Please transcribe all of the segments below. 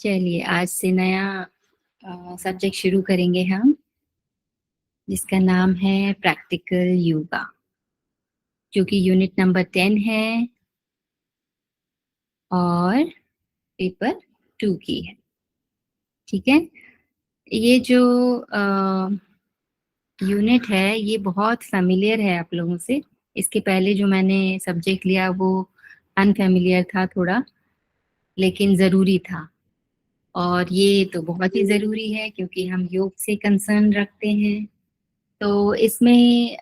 चलिए आज से नया सब्जेक्ट शुरू करेंगे हम, जिसका नाम है प्रैक्टिकल योगा, जो कि यूनिट नंबर 10 है और पेपर 2 की है। ठीक है, ये जो यूनिट है ये बहुत फेमिलियर है आप लोगों से। इसके पहले जो मैंने सब्जेक्ट लिया वो अनफेमिलियर था थोड़ा, लेकिन ज़रूरी था। और ये तो बहुत ही ज़रूरी है क्योंकि हम योग से कंसर्न रखते हैं। तो इसमें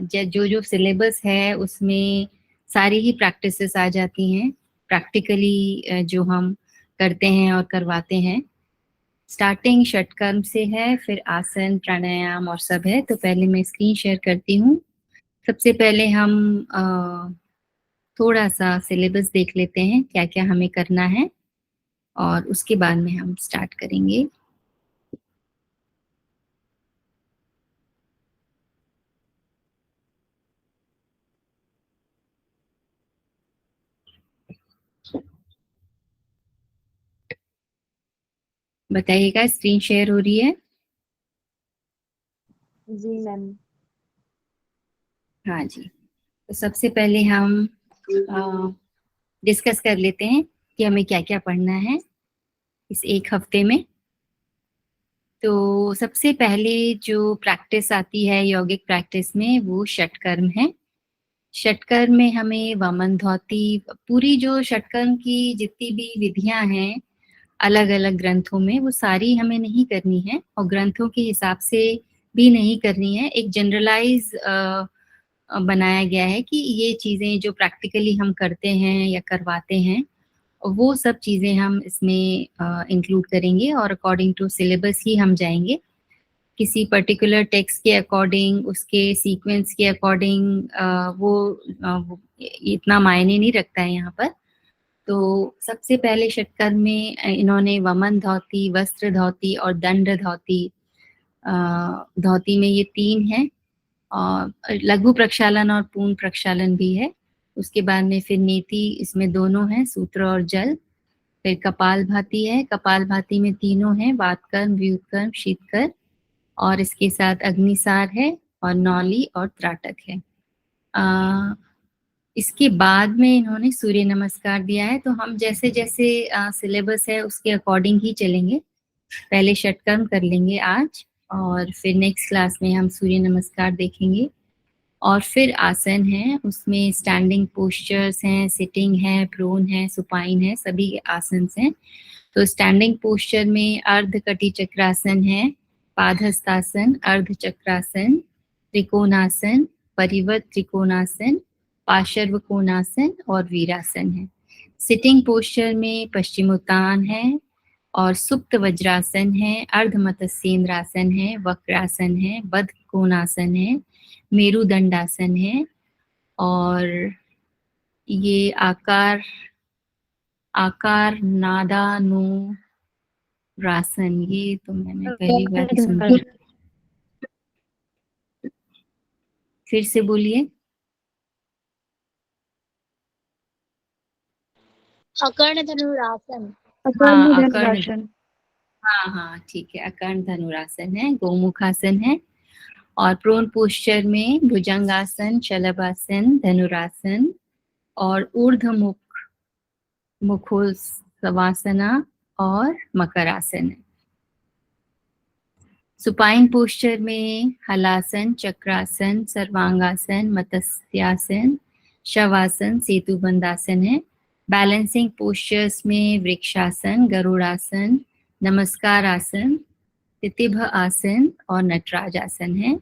जो जो सिलेबस है उसमें सारी ही प्रैक्टिसेस आ जाती हैं प्रैक्टिकली, जो हम करते हैं और करवाते हैं। स्टार्टिंग षटकर्म से है, फिर आसन प्राणायाम और सब है। तो पहले मैं स्क्रीन शेयर करती हूँ। सबसे पहले हम थोड़ा सा सिलेबस देख लेते हैं क्या क्या हमें करना है, और उसके बाद में हम स्टार्ट करेंगे। बताइएगा स्क्रीन शेयर हो रही है? जी मैम। हाँ जी। तो सबसे पहले हम डिस्कस कर लेते हैं कि हमें क्या क्या पढ़ना है इस एक हफ्ते में। तो सबसे पहले जो प्रैक्टिस आती है यौगिक प्रैक्टिस में वो षटकर्म है। षटकर्म में हमें वामन धौती, पूरी जो षटकर्म की जितनी भी विधियां हैं अलग अलग ग्रंथों में, वो सारी हमें नहीं करनी है और ग्रंथों के हिसाब से भी नहीं करनी है। एक जनरलाइज बनाया गया है कि ये चीजें जो प्रैक्टिकली हम करते हैं या करवाते हैं वो सब चीजें हम इसमें इंक्लूड करेंगे और अकॉर्डिंग टू सिलेबस ही हम जाएंगे। किसी पर्टिकुलर टेक्स्ट के अकॉर्डिंग, उसके सीक्वेंस के अकॉर्डिंग वो इतना मायने नहीं रखता है यहाँ पर। तो सबसे पहले षटकर्म में इन्होंने वमन धौती, वस्त्र धौती और दंड धौती, धौती में ये 3 है। और लघु प्रक्षालन और पूर्ण प्रक्षालन भी है। उसके बाद में फिर नेति, इसमें दोनों हैं, सूत्र और जल। फिर कपालभाति है, कपालभाति में तीनों हैं, वातकर्म, व्युत्कर्म, शीतकर्म। और इसके साथ अग्निसार है और नौली और त्राटक है। इसके बाद में इन्होंने सूर्य नमस्कार दिया है। तो हम जैसे जैसे सिलेबस है उसके अकॉर्डिंग ही चलेंगे। पहले षटकर्म कर लेंगे आज, और फिर नेक्स्ट क्लास में हम सूर्य नमस्कार देखेंगे। और फिर आसन है, उसमें स्टैंडिंग पोस्चर्स हैं, सिटिंग है, प्रोन है, सुपाइन है, सभी आसन हैं। तो स्टैंडिंग पोस्चर में अर्ध कटी चक्रासन है, पादहस्तासन, अर्ध चक्रासन, त्रिकोणासन, परिवृत त्रिकोणासन, पार्श्व कोणासन और वीरासन है। सिटिंग पोस्चर में पश्चिमोत्तान है और सुप्त वज्रासन है, अर्ध मत्स्येंद्रासन है, वक्रासन है, बद्ध कोणासन है, मेरुदंडासन है। और ये आकार नादानुरासन, ये तो मैंने पहली बार ही सुना। फिर से बोलिए। अकर्ण धनुरासन। हाँ अकर्ण, हाँ हाँ ठीक है, अकर्ण धनुरासन है, गोमुखासन है। और प्रोन पोस्चर में भुजंगासन, शलभासन, धनुरासन और ऊर्ध्वमुख मुखोत्सवासना और मकरासन है। सुपाइन पोस्चर में हलासन, चक्रासन, सर्वांगासन, मत्स्यासन, शवासन, सेतुबंधासन है। बैलेंसिंग पोस्चर्स में वृक्षासन, गरुड़ासन, नमस्कार आसन, तितिभ आसन और नटराज आसन है।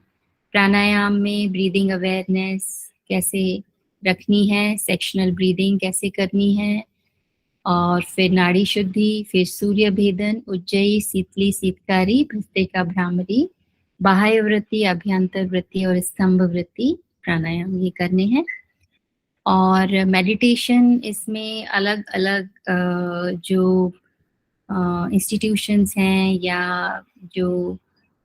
प्राणायाम में ब्रीदिंग अवेयरनेस कैसे रखनी है, सेक्शनल ब्रीदिंग कैसे करनी है, और फिर नाड़ी शुद्धि, फिर सूर्य भेदन, उज्जयी, शीतली, शीतकारी, भस्त्रिका, भ्रामरी, बाह्य वृत्ति, अभ्यंतर वृत्ति और स्तंभ वृत्ति प्राणायाम ये करने हैं। और मेडिटेशन इसमें अलग अलग जो इंस्टीट्यूशंस हैं या जो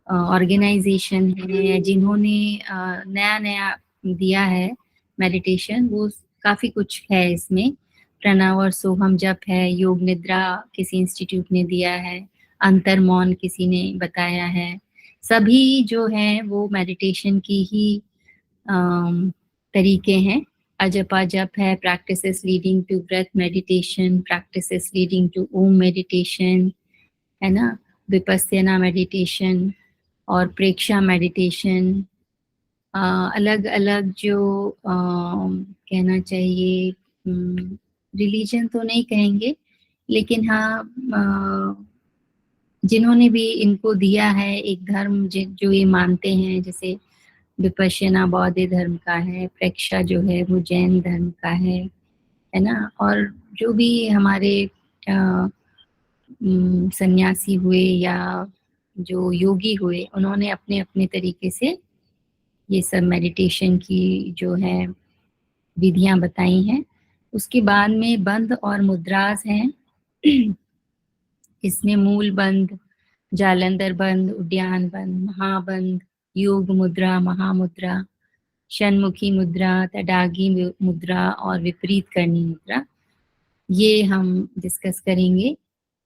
ऑर्गेनाइजेशन है जिन्होंने नया नया दिया है मेडिटेशन, वो काफ़ी कुछ है इसमें। प्रणव और सोहम जप है, योग निद्रा किसी इंस्टीट्यूट ने दिया है, अंतर मौन किसी ने बताया है। सभी जो हैं वो मेडिटेशन की ही तरीके हैं। अजपा जप है, practices leading to breath meditation, practices leading to Om meditation, है ना, विपस्यना मेडिटेशन और प्रेक्षा मेडिटेशन। अलग अलग जो कहना चाहिए, रिलीजन तो नहीं कहेंगे, लेकिन हाँ, जिन्होंने भी इनको दिया है एक धर्म जो ये मानते हैं, जैसे विपश्यना बौद्ध धर्म का है, प्रेक्षा जो है वो जैन धर्म का है ना, और जो भी हमारे सन्यासी हुए या जो योगी हुए, उन्होंने अपने अपने तरीके से ये सब मेडिटेशन की जो है विधियां बताई हैं। उसके बाद में बंध और मुद्रास हैं। इसमें मूल बंध, जालंधर बंध, उद्यान बंध, महाबंध, योग मुद्रा, महामुद्रा, षणमुखी मुद्रा, तडागी मुद्रा और विपरीत करनी मुद्रा, ये हम डिस्कस करेंगे।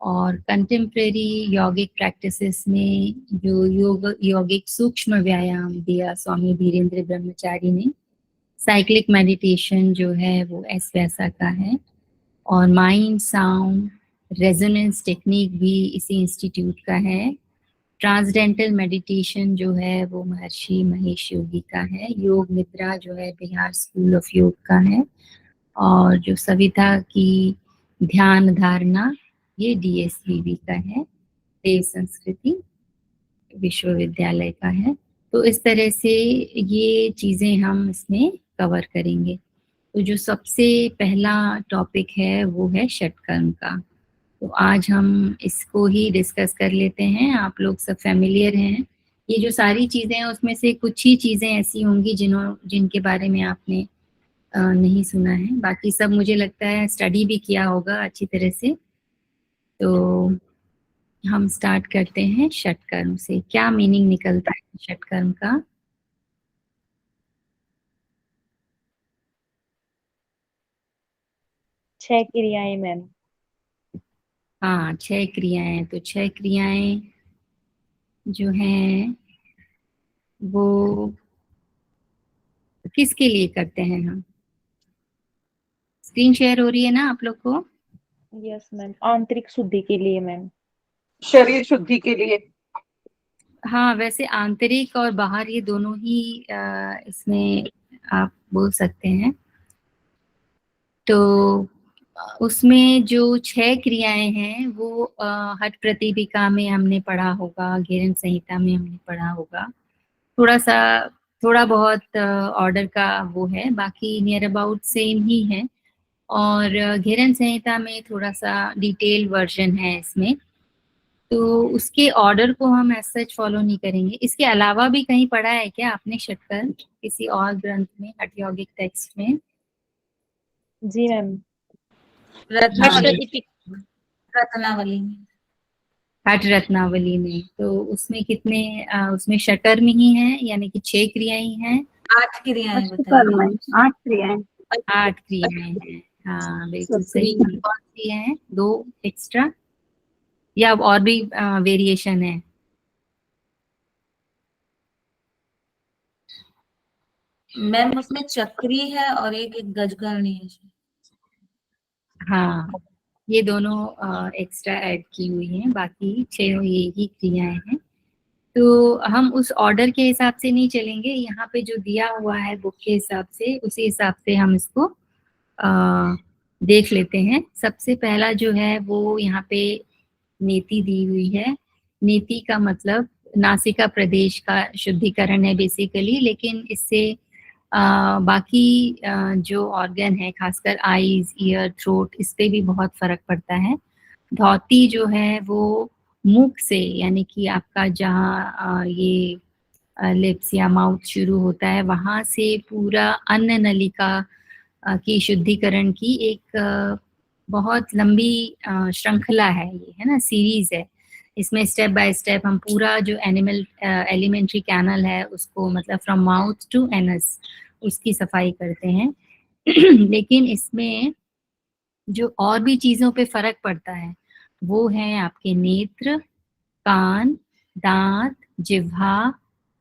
और कंटेम्प्रेरी यौगिक प्रैक्टिसेस में जो यौगिक सूक्ष्म व्यायाम दिया स्वामी धीरेन्द्र ब्रह्मचारी ने, साइक्लिक मेडिटेशन जो है वो एस व्यासा का है, और माइंड साउंड रेजोनेंस टेक्निक भी इसी इंस्टीट्यूट का है। ट्रांसडेंटल मेडिटेशन जो है वो महर्षि महेश योगी का है। योग निद्रा जो है बिहार स्कूल ऑफ योग का है। और जो सविता की ध्यान धारणा, ये DSVV का है, देव संस्कृति विश्वविद्यालय का है। तो इस तरह से ये चीजें हम इसमें कवर करेंगे। तो जो सबसे पहला टॉपिक है वो है षटकर्म का। तो आज हम इसको ही डिस्कस कर लेते हैं। आप लोग सब फैमिलियर हैं। ये जो सारी चीजें हैं उसमें से कुछ ही चीजें ऐसी होंगी जिनके बारे में आपने नहीं सुना है। बाकी सब मुझे लगता है स्टडी भी किया होगा अच्छी तरह से। तो हम स्टार्ट करते हैं षटकर्म से। क्या मीनिंग निकलता है षटकर्म का? छह क्रियाएं मैम। हाँ, 6 क्रियाएं। तो 6 क्रियाएं जो हैं वो किसके लिए करते हैं हम? स्क्रीन शेयर हो रही है ना आप लोग को? यस मैम, आंतरिक शुद्धि के लिए मैम। शरीर शुद्धि के लिए। हाँ, वैसे आंतरिक और बाहर ये दोनों ही इसमें आप बोल सकते हैं। तो उसमें जो 6 क्रियाएं हैं वो हठ प्रतिपिका में हमने पढ़ा होगा, घेरन संहिता में हमने पढ़ा होगा। थोड़ा बहुत ऑर्डर का वो है, बाकी नियर अबाउट सेम ही है। और घेरन संहिता में थोड़ा सा डिटेल वर्जन है इसमें, तो उसके ऑर्डर को हम एज सच फॉलो नहीं करेंगे। इसके अलावा भी कहीं पढ़ा है क्या आपने षटकर्म किसी और ग्रंथ में, हठ यौगिक टेक्स्ट में? जी मैम, रत्नावली। हठ रत्नावली में। तो उसमें कितने उसमें षटकर्म ही है, यानी कि 6 क्रियाएं ही हैं? 8 क्रियाएं कर्म है, बताइए। 8 क्रियाएं। 8 क्रियाएं हैं। हाँ बिल्कुल सही। कौन सी है? 2 एक्स्ट्रा या और भी वेरिएशन है? मैम उसमें चक्री है और एक गजगरणी है। हाँ, ये दोनों एक्स्ट्रा ऐड की हुई हैं, बाकी 6 ये ही क्रियाएं हैं। तो हम उस ऑर्डर के हिसाब से नहीं चलेंगे, यहाँ पे जो दिया हुआ है बुक के हिसाब से, उसी हिसाब से हम इसको देख लेते हैं। सबसे पहला जो है वो यहाँ पे नेति दी हुई है। नेति का मतलब नासिका प्रदेश का शुद्धिकरण है बेसिकली, लेकिन इससे बाकी जो ऑर्गन है, खासकर आईज, ईयर, थ्रोट, इस पे भी बहुत फर्क पड़ता है। धौती जो है वो मुख से, यानी कि आपका जहाँ ये लिप्स या माउथ शुरू होता है, वहां से पूरा अन्न नलिका की शुद्धिकरण की एक बहुत लंबी श्रृंखला है ये, है ना, सीरीज है। इसमें स्टेप बाय स्टेप हम पूरा जो एलिमेंट्री कैनल है उसको, मतलब फ्रॉम माउथ टू एनस, उसकी सफाई करते हैं। लेकिन इसमें जो और भी चीजों पे फर्क पड़ता है वो है आपके नेत्र, कान, दांत, जिह्वा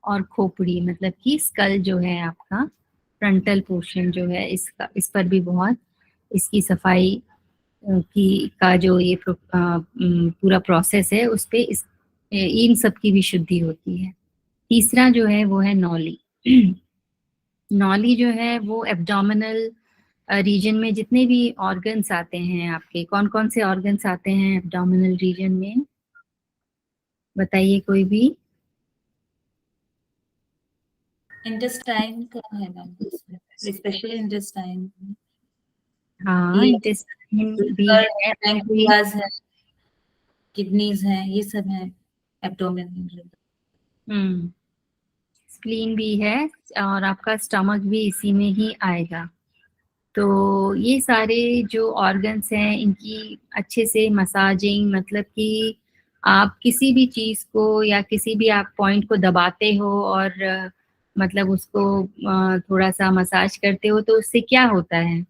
और खोपड़ी, मतलब कि स्कल जो है आपका, फ्रंटल पोर्शन जो है इसका, इस पर भी बहुत इसकी सफाई की का जो ये पूरा प्रोसेस है उस पे इन सब की भी शुद्धि होती है। तीसरा जो है वो है नौली। नौली जो है वो एब्डोमिनल रीजन में जितने भी ऑर्गन्स आते हैं आपके, कौन कौन से ऑर्गन्स आते हैं एब्डोमिनल रीजन में, बताइए कोई भी। इंटेस्टाइन का है मैम, स्पेशली इंटेस्टाइन। हाँ, ये इंटेस्टाइन भी लिवर, है। पैंक्रियाज है, किडनीज हैं, ये सब है एब्डोमेन। स्प्लीन भी है और आपका स्टमक भी इसी में ही आएगा। तो ये सारे जो ऑर्गन्स हैं इनकी अच्छे से मसाजिंग, मतलब कि आप किसी भी चीज को या किसी भी आप पॉइंट को दबाते हो और मतलब उसको थोड़ा सा मसाज करते हो तो उससे क्या होता है,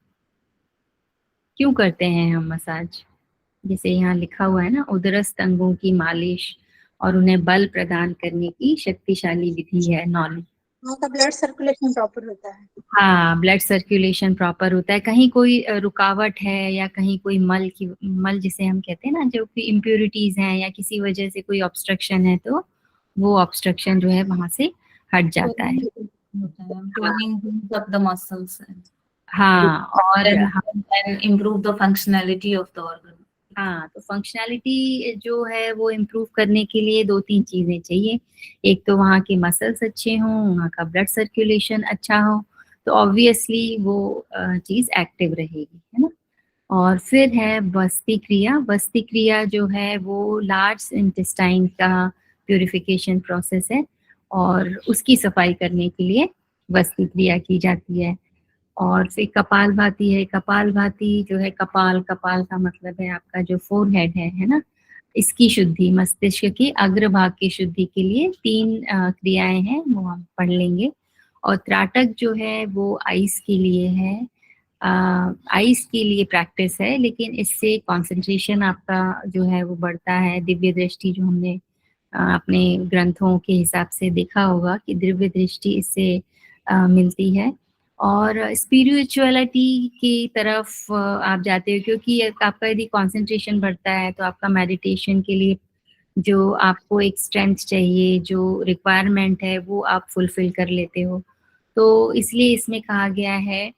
क्यों करते हैं हम मसाज? जैसे यहाँ लिखा हुआ है ना, उदरस्थ अंगों की मालिश और उन्हें बल प्रदान करने की शक्तिशाली विधि है नॉलेज। वहाँ का ब्लड सर्कुलेशन प्रॉपर होता है। हाँ, ब्लड सर्कुलेशन प्रॉपर होता है। कहीं कोई रुकावट है या कहीं कोई मल जिसे हम कहते हैं ना, जो कि इम्प्योरिटीज हैं या किसी वजह से कोई ऑब्स्ट्रक्शन है तो वो ऑब्स्ट्रक्शन जो है वहां से हट जाता है। टोनिंग ऑफ द मसल्स हाँ, और and improve the functionality of the organ. हाँ, तो फंक्शनैलिटी जो है वो इम्प्रूव करने के लिए दो तीन चीजें चाहिए। एक तो वहाँ के मसल्स अच्छे हों, वहाँ का ब्लड सर्कुलेशन अच्छा हो, तो ऑब्वियसली वो चीज एक्टिव रहेगी, है ना। और फिर है बस्ती क्रिया। बस्ती क्रिया जो है वो लार्ज इंटेस्टाइन का प्यूरिफिकेशन प्रोसेस है और उसकी सफाई करने के लिए बस्ती क्रिया की जाती है। और फिर कपालभाति है। कपालभाति जो है, कपाल, कपाल का मतलब है आपका जो फोरहेड है ना, इसकी शुद्धि, मस्तिष्क की अग्रभाग की शुद्धि के लिए तीन क्रियाएं हैं, वो हम पढ़ लेंगे। और त्राटक जो है वो आइस के लिए है, आइस के लिए प्रैक्टिस है, लेकिन इससे कंसंट्रेशन आपका जो है वो बढ़ता है। दिव्य दृष्टि जो हमने अपने ग्रंथों के हिसाब से देखा होगा कि दिव्य दृष्टि इससे मिलती है। और स्पिरिचुअलिटी की तरफ आप जाते हो, क्योंकि आपका यदि कंसंट्रेशन बढ़ता है तो आपका मेडिटेशन के लिए जो आपको एक स्ट्रेंथ चाहिए, जो रिक्वायरमेंट है, वो आप फुलफिल कर लेते हो। तो इसलिए इसमें कहा गया है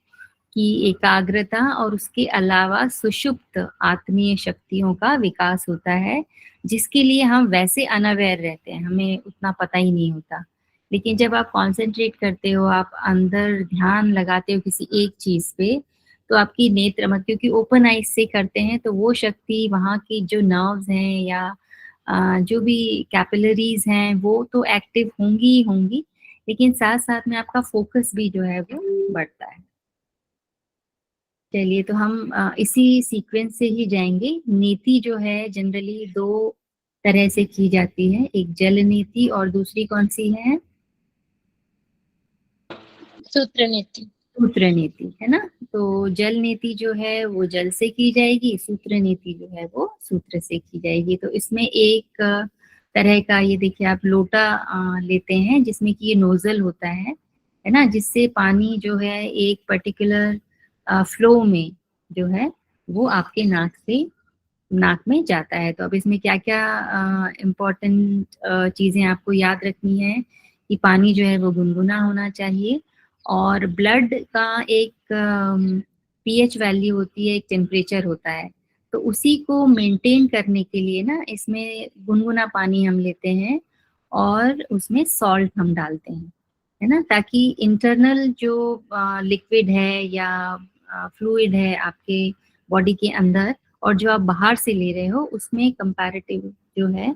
कि एकाग्रता और उसके अलावा सुषुप्त आत्मीय शक्तियों का विकास होता है, जिसके लिए हम वैसे अनअवेयर रहते हैं, हमें उतना पता ही नहीं होता। लेकिन जब आप कंसंट्रेट करते हो, आप अंदर ध्यान लगाते हो किसी एक चीज पे, तो आपकी नेत्र मत, क्योंकि ओपन आइज से करते हैं तो वो शक्ति, वहाँ की जो नर्व्स हैं या जो भी कैपिलरीज हैं वो तो एक्टिव होंगी ही होंगी, लेकिन साथ साथ में आपका फोकस भी जो है वो बढ़ता है। चलिए, तो हम इसी सीक्वेंस से ही जाएंगे। नीति जो है जनरली दो तरह से की जाती है, एक जल नीति और दूसरी कौन सी है? सूत्र नीति। सूत्र नीति, है ना। तो जल नीति जो है वो जल से की जाएगी, सूत्र नीति जो है वो सूत्र से की जाएगी। तो इसमें एक तरह का, ये देखिए आप लोटा लेते हैं जिसमें कि ये नोजल होता है ना, जिससे पानी जो है एक पर्टिकुलर फ्लो में जो है वो आपके नाक में जाता है। तो अब इसमें क्या क्या इम्पोर्टेंट चीजें आपको याद रखनी है कि पानी जो है वो गुनगुना होना चाहिए, और ब्लड का एक पीएच वैल्यू होती है, एक टेम्परेचर होता है। तो उसी को मेंटेन करने के लिए ना इसमें गुनगुना पानी हम लेते हैं और उसमें सॉल्ट हम डालते हैं, है ना, ताकि इंटरनल जो लिक्विड है या फ्लूइड है आपके बॉडी के अंदर और जो आप बाहर से ले रहे हो उसमें कंपैरेटिव जो है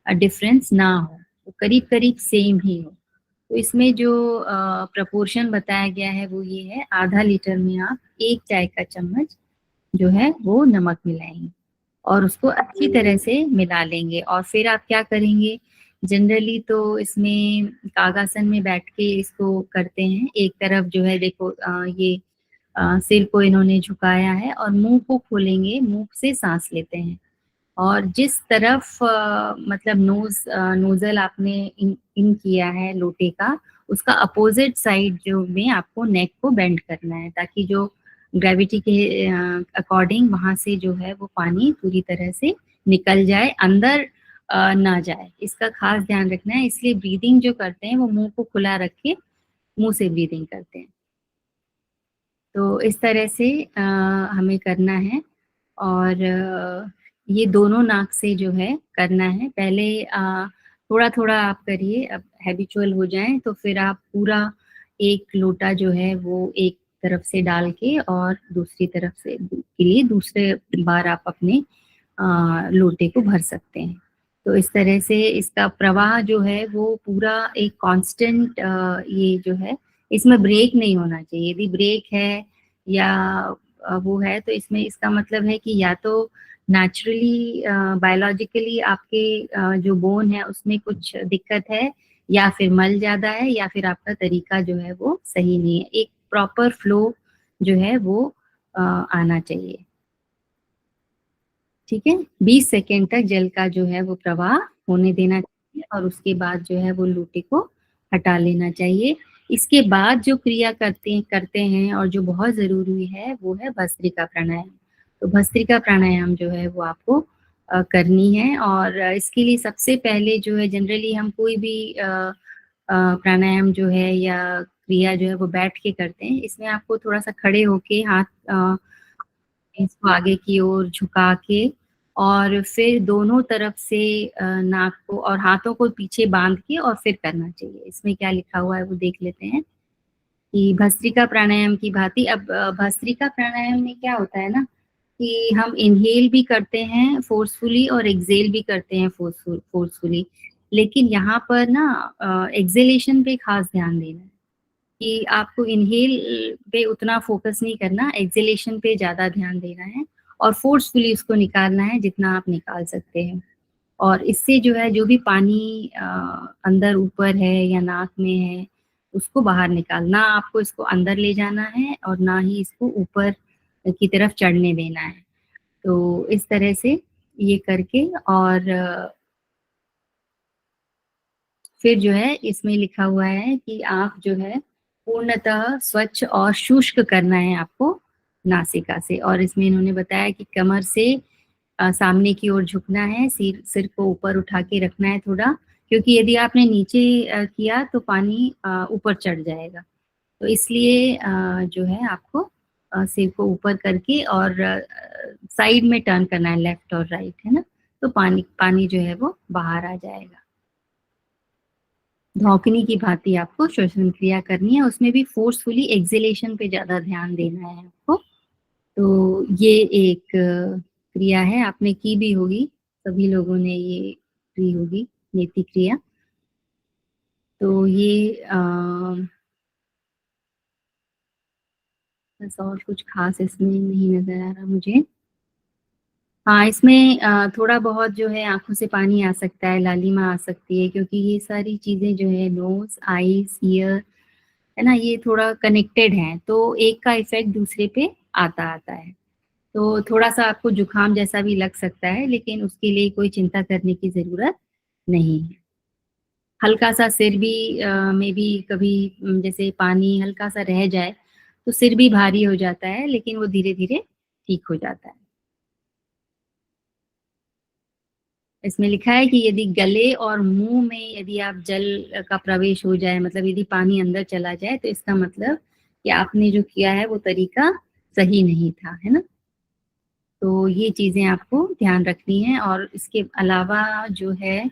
डिफरेंस ना हो, वो करीब करीब सेम ही हो। तो इसमें जो प्रपोर्शन बताया गया है वो ये है, आधा लीटर में आप 1 चाय का चम्मच जो है वो नमक मिलाएंगे और उसको अच्छी तरह से मिला लेंगे। और फिर आप क्या करेंगे, जनरली तो इसमें कागासन में बैठ के इसको करते हैं। एक तरफ जो है देखो ये सिर को इन्होंने झुकाया है और मुंह को खोलेंगे, मुंह से सांस लेते हैं और जिस तरफ मतलब नोजल आपने इन किया है लोटे का, उसका अपोजिट साइड जो में आपको नेक को बेंड करना है ताकि जो ग्रेविटी के अकॉर्डिंग वहां से जो है वो पानी पूरी तरह से निकल जाए, अंदर ना जाए। इसका खास ध्यान रखना है। इसलिए ब्रीदिंग जो करते हैं वो मुंह को खुला रख के मुंह से ब्रीदिंग करते हैं। तो इस तरह से हमें करना है और ये दोनों नाक से जो है करना है। पहले थोड़ा थोड़ा आप करिए, अब हैबिचुअल हो जाए तो फिर आप पूरा एक लोटा जो है वो एक तरफ से डाल के और दूसरी तरफ से के लिए दूसरे बार आप अपने लोटे को भर सकते हैं। तो इस तरह से इसका प्रवाह जो है वो पूरा एक कांस्टेंट ये जो है, इसमें ब्रेक नहीं होना चाहिए। यदि ब्रेक है या वो है तो इसमें इसका मतलब है कि या तो नेचुरली बायोलॉजिकली आपके जो बोन है उसमें कुछ दिक्कत है, या फिर मल ज्यादा है, या फिर आपका तरीका जो है वो सही नहीं है। एक प्रॉपर फ्लो जो है वो आना चाहिए। ठीक है, 20 सेकेंड तक जल का जो है वो प्रवाह होने देना चाहिए और उसके बाद जो है वो लोटे को हटा लेना चाहिए। इसके बाद जो क्रिया करते हैं और जो बहुत जरूरी है वो है भस्त्रिका प्राणायाम। तो भस्त्रिका प्राणायाम जो है वो आपको करनी है और इसके लिए सबसे पहले जो है जनरली हम कोई भी प्राणायाम जो है या क्रिया जो है वो बैठ के करते हैं। इसमें आपको थोड़ा सा खड़े होके हाथ इसको आगे की ओर झुका के और फिर दोनों तरफ से नाक को और हाथों को पीछे बांध के और फिर करना चाहिए। इसमें क्या लिखा हुआ है वो देख लेते हैं कि भस्त्रिका प्राणायाम की भांति। अब भस्त्रिका प्राणायाम में क्या होता है ना कि हम इनहेल भी करते हैं फोर्सफुली और एक्सेल भी करते हैं फोर्सफुली, लेकिन यहाँ पर ना एक्सेलेशन पे खास ध्यान देना है कि आपको इनहेल पे उतना फोकस नहीं करना, एक्सेलेशन पे ज्यादा ध्यान देना है और फोर्सफुली उसको निकालना है जितना आप निकाल सकते हैं। और इससे जो है जो भी पानी अंदर ऊपर है या नाक में है उसको बाहर निकालना, आपको इसको अंदर ले जाना है और ना ही इसको ऊपर की तरफ चढ़ने देना है। तो इस तरह से ये करके और फिर जो है इसमें लिखा हुआ है कि आप जो है पूर्णतः स्वच्छ और शुष्क करना है आपको नासिका से। और इसमें इन्होंने बताया कि कमर से सामने की ओर झुकना है, सिर को ऊपर उठा के रखना है थोड़ा, क्योंकि यदि आपने नीचे किया तो पानी ऊपर चढ़ जाएगा। तो इसलिए जो है आपको सिर को ऊपर करके और साइड में टर्न करना है, लेफ्ट और राइट, है ना। तो पानी जो है वो बाहर आ जाएगा। धौकनी की भांति आपको श्वसन क्रिया करनी है, उसमें भी फोर्सफुली एक्सेलेशन पे ज्यादा ध्यान देना है आपको। तो ये एक क्रिया है, आपने की भी होगी, सभी लोगों ने ये की होगी नेति क्रिया। तो ये बस और कुछ खास इसमें नहीं नजर आ रहा मुझे। हाँ, इसमें थोड़ा बहुत जो है आंखों से पानी आ सकता है, लालिमा आ सकती है, क्योंकि ये सारी चीजें जो है नोज, आईज, ईयर, है ना, ये थोड़ा कनेक्टेड हैं। तो एक का इफेक्ट दूसरे पे आता है। तो थोड़ा सा आपको जुकाम जैसा भी लग सकता है, लेकिन उसके लिए कोई चिंता करने की जरूरत नहीं है। हल्का सा सिर भी में भी कभी जैसे पानी हल्का सा रह जाए तो सिर भी भारी हो जाता है, लेकिन वो धीरे धीरे ठीक हो जाता है। इसमें लिखा है कि यदि गले और मुंह में यदि आप जल का प्रवेश हो जाए, मतलब यदि पानी अंदर चला जाए, तो इसका मतलब कि आपने जो किया है वो तरीका सही नहीं था, है ना। तो ये चीजें आपको ध्यान रखनी है। और इसके अलावा जो है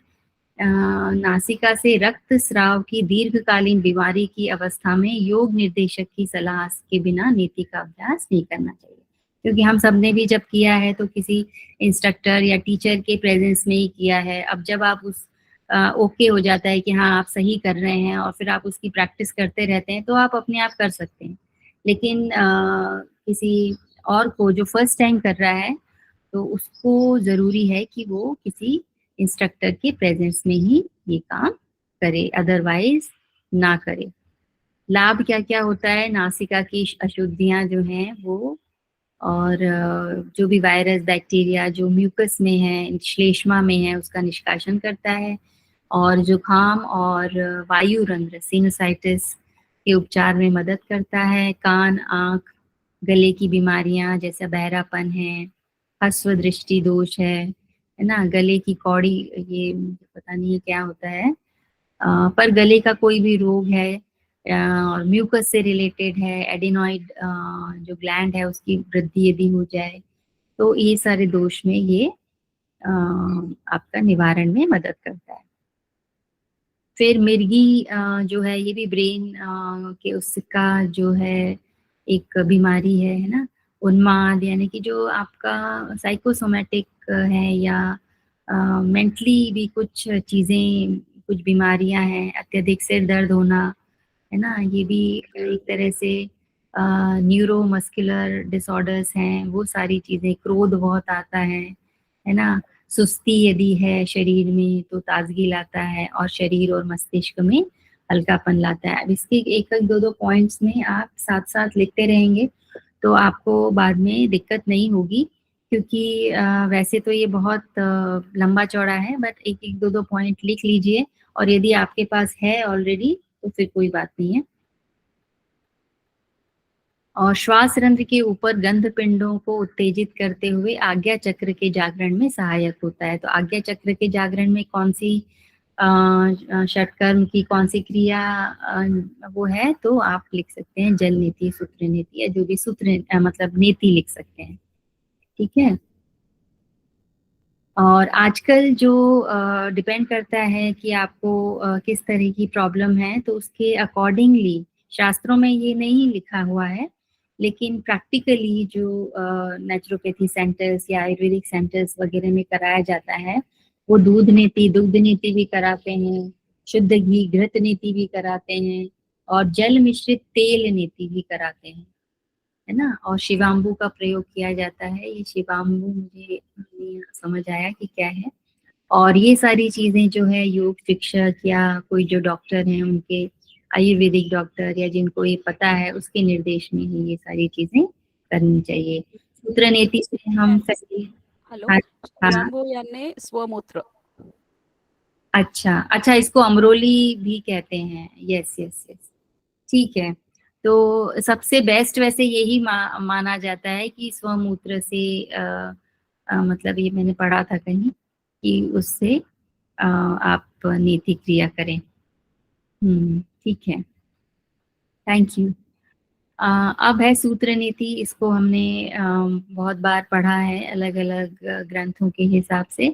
नासिका से रक्त स्राव की दीर्घकालीन बीमारी की अवस्था में योग निर्देशक की सलाह के बिना नेति का अभ्यास नहीं करना चाहिए, क्योंकि हम सब ने भी जब किया है तो किसी इंस्ट्रक्टर या टीचर के प्रेजेंस में ही किया है। अब जब आप उस ओके हो जाता है कि हाँ आप सही कर रहे हैं और फिर आप उसकी प्रैक्टिस करते रहते हैं तो आप अपने आप कर सकते हैं। लेकिन किसी और को जो फर्स्ट टाइम कर रहा है तो उसको जरूरी है कि वो किसी इंस्ट्रक्टर के प्रेजेंस में ही ये काम करे, अदरवाइज ना करे। लाभ क्या क्या होता है, नासिका की अशुद्धियां जो हैं वो, और जो भी वायरस बैक्टीरिया जो म्यूकस में है, श्लेष्मा में है, उसका निष्कासन करता है। और जुखाम और वायु रंध्र सिनुसाइटिस के उपचार में मदद करता है। कान, आंख, गले की बीमारियां जैसे बहरापन है, हस्व दृष्टि दोष है ना, गले की कौड़ी, ये मुझे पता नहीं है क्या होता है, पर गले का कोई भी रोग है और म्यूकस से रिलेटेड है, एडिनॉइड जो ग्लैंड है उसकी वृद्धि यदि हो जाए, तो ये सारे दोष में ये आपका निवारण में मदद करता है। फिर मिर्गी जो है ये भी ब्रेन के उसका जो है एक बीमारी है ना, उन्माद, यानी कि जो आपका साइकोसोमेटिक है या मेंटली भी कुछ चीजें, कुछ बीमारियां हैं, अत्यधिक सिर दर्द होना है ना, ये भी एक तरह से न्यूरो मस्कुलर डिसऑर्डर्स हैं, वो सारी चीजें। क्रोध बहुत आता है ना, सुस्ती यदि है शरीर में तो ताजगी लाता है, और शरीर और मस्तिष्क में हल्कापन लाता है। अब इसके एक एक दो दो पॉइंट्स में आप साथ साथ लिखते रहेंगे तो आपको बाद में दिक्कत नहीं होगी, क्योंकि वैसे तो ये बहुत लंबा चौड़ा है, बट एक एक दो दो पॉइंट लिख लीजिए, और यदि आपके पास है ऑलरेडी तो फिर कोई बात नहीं है। और श्वास रंध्र के ऊपर गंध पिंडों को उत्तेजित करते हुए आज्ञा चक्र के जागरण में सहायक होता है। तो आज्ञा चक्र के जागरण में कौन सी षटकर्म की कौन सी क्रिया वो है, तो आप लिख सकते हैं जल नीति, सूत्र नीति, या जो भी सूत्र मतलब नीति लिख सकते हैं, ठीक है। और आजकल जो डिपेंड करता है कि आपको किस तरह की प्रॉब्लम है, तो उसके अकॉर्डिंगली, शास्त्रों में ये नहीं लिखा हुआ है, लेकिन प्रैक्टिकली जो नेचुरोपैथी सेंटर्स या आयुर्वेदिक सेंटर्स वगैरह में कराया जाता है, वो दुग्ध नीति भी कराते हैं, शुद्ध घी घृत नीति भी कराते हैं, और जल मिश्रित तेल नीति भी कराते हैं, है ना। और शिवाम्बू का प्रयोग किया जाता है। ये शिवाम्बू मुझे नहीं समझ आया कि क्या है। और ये सारी चीजें जो है योग शिक्षक या कोई जो डॉक्टर हैं, उनके आयुर्वेदिक डॉक्टर या जिनको ये पता है, उसके निर्देश में ही ये सारी चीजें करनी चाहिए। सूत्र नीति से हम सही। हॅलो, हाँ, हाँ, शिवांबू यांनी स्वमूत्र. अच्छा, इसको अमरोली भी कहते हैं। यस यस यस, ठीक है। तो सबसे बेस्ट वैसे यही माना जाता है कि स्वमूत्र से मतलब ये मैंने पढ़ा था कहीं कि उससे आप नीति क्रिया करें। ठीक है, थैंक यू। अब है सूत्र नीति। इसको हमने बहुत बार पढ़ा है अलग अलग ग्रंथों के हिसाब से।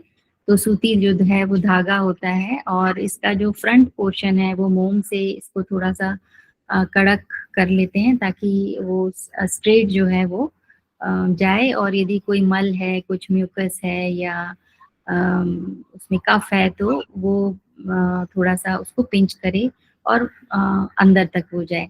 तो सूती जो है वो धागा होता है, और इसका जो फ्रंट पोर्शन है वो मोम से इसको थोड़ा सा कड़क कर लेते हैं, ताकि वो स्ट्रेट जो है वो जाए। और यदि कोई मल है, कुछ म्यूकस है, या उसमें कफ है, तो वो थोड़ा सा उसको पिंच करे और अंदर तक हो जाए,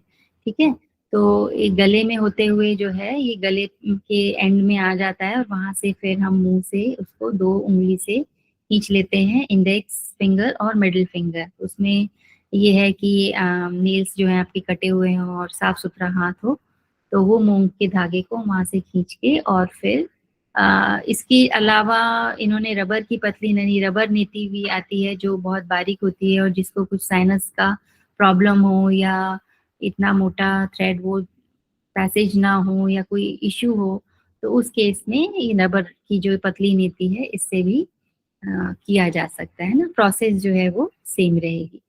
ठीक है। तो एक गले में होते हुए जो है ये गले के एंड में आ जाता है, और वहां से फिर हम मुंह से उसको 2 उंगली से खींच लेते हैं, इंडेक्स फिंगर और मिडिल फिंगर। उसमें ये है कि नेल्स जो है आपके कटे हुए हों और साफ सुथरा हाथ हो, तो वो मूंग के धागे को वहां से खींच के, और फिर इसके अलावा इन्होंने रबर की पतली ननी रबर नीति भी आती है, जो बहुत बारीक होती है, और जिसको कुछ साइनस का प्रॉब्लम हो या इतना मोटा थ्रेड वो पैसेज ना हो या कोई इश्यू हो, तो उस केस में ये रबर की जो पतली नीति है इससे भी किया जा सकता है ना। प्रोसेस जो है वो सेम रहेगी।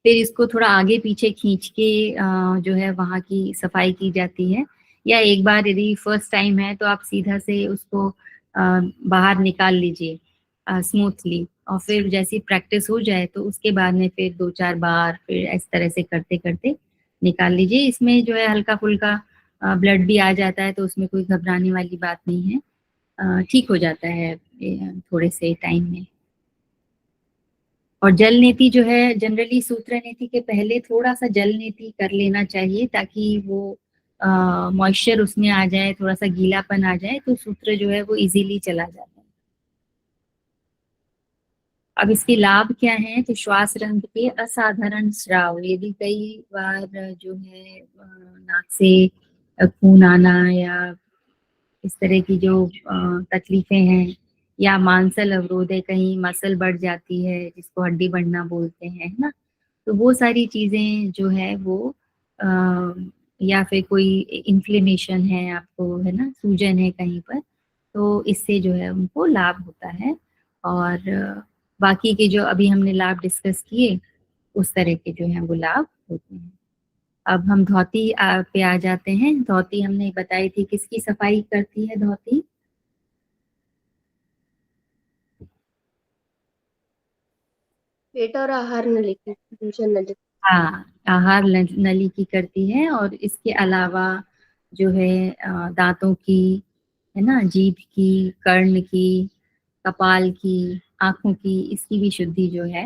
फिर इसको थोड़ा आगे पीछे खींच के जो है वहाँ की सफाई की जाती है, या एक बार यदि फर्स्ट टाइम है तो आप सीधा से उसको बाहर निकाल लीजिए स्मूथली, और फिर जैसी प्रैक्टिस हो जाए तो उसके बाद में फिर 2-4 बार फिर इस तरह से करते करते निकाल लीजिए। इसमें जो है हल्का फुल्का ब्लड भी आ जाता है, तो उसमें कोई घबराने वाली बात नहीं है, ठीक हो जाता है थोड़े से टाइम में। और जल नीति जो है जनरली सूत्र नीति के पहले थोड़ा सा जल नीति कर लेना चाहिए, ताकि वो मॉइस्चर उसमें आ जाए, थोड़ा सा गीलापन आ जाए, तो सूत्र जो है वो इजीली चला जाता है। अब इसके लाभ क्या हैं? तो श्वास रंध्र के असाधारण स्राव, यदि कई बार जो है नाक से खून आना या इस तरह की जो तकलीफें हैं, या मांसल अवरोध है, कहीं मसल बढ़ जाती है जिसको हड्डी बढ़ना बोलते हैं, है ना, तो वो सारी चीजें जो है वो या फिर कोई इन्फ्लेमेशन है आपको, है ना, सूजन है कहीं पर, तो इससे जो है उनको लाभ होता है। और बाकी के जो अभी हमने लाभ डिस्कस किए उस तरह के जो है वो लाभ होते हैं। अब हम धोती पे आ जाते हैं। धोती हमने बताई थी किसकी सफाई करती है धोती? पेट और आहार नली की, भोजन नली। हाँ, आहार नली की करती है, और इसके अलावा जो है दांतों की, है ना, जीभ की, कर्ण की, कपाल की, आंखों की, इसकी भी शुद्धि जो है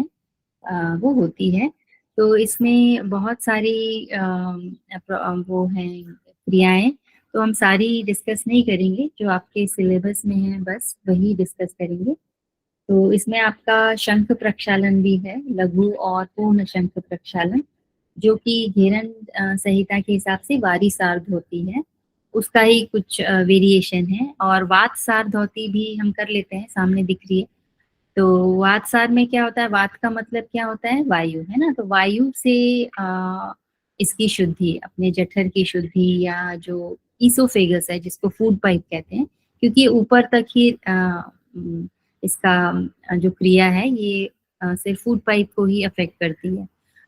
वो होती है। तो इसमें बहुत सारी वो हैं क्रियाएं, तो हम सारी डिस्कस नहीं करेंगे, जो आपके सिलेबस में है बस वही डिस्कस करेंगे। तो इसमें आपका शंख प्रक्षालन भी है, लघु और पूर्ण शंख प्रक्षालन, जो कि घेरन संहिता के हिसाब से वारिसार्ध होती है, उसका ही कुछ वेरिएशन है। और वात सार्ध होती भी हम कर लेते हैं, सामने दिख रही है। तो वात सार में क्या होता है? वात का मतलब क्या होता है? वायु, है ना। तो वायु से इसकी शुद्धि, अपने जठर की शुद्धि, या जो ईसोफेगस है जिसको फूड पाइप कहते हैं, क्योंकि ऊपर तक ही इसका जो क्रिया है ये सिर्फ फूड पाइप को ही अफेक्ट करती है।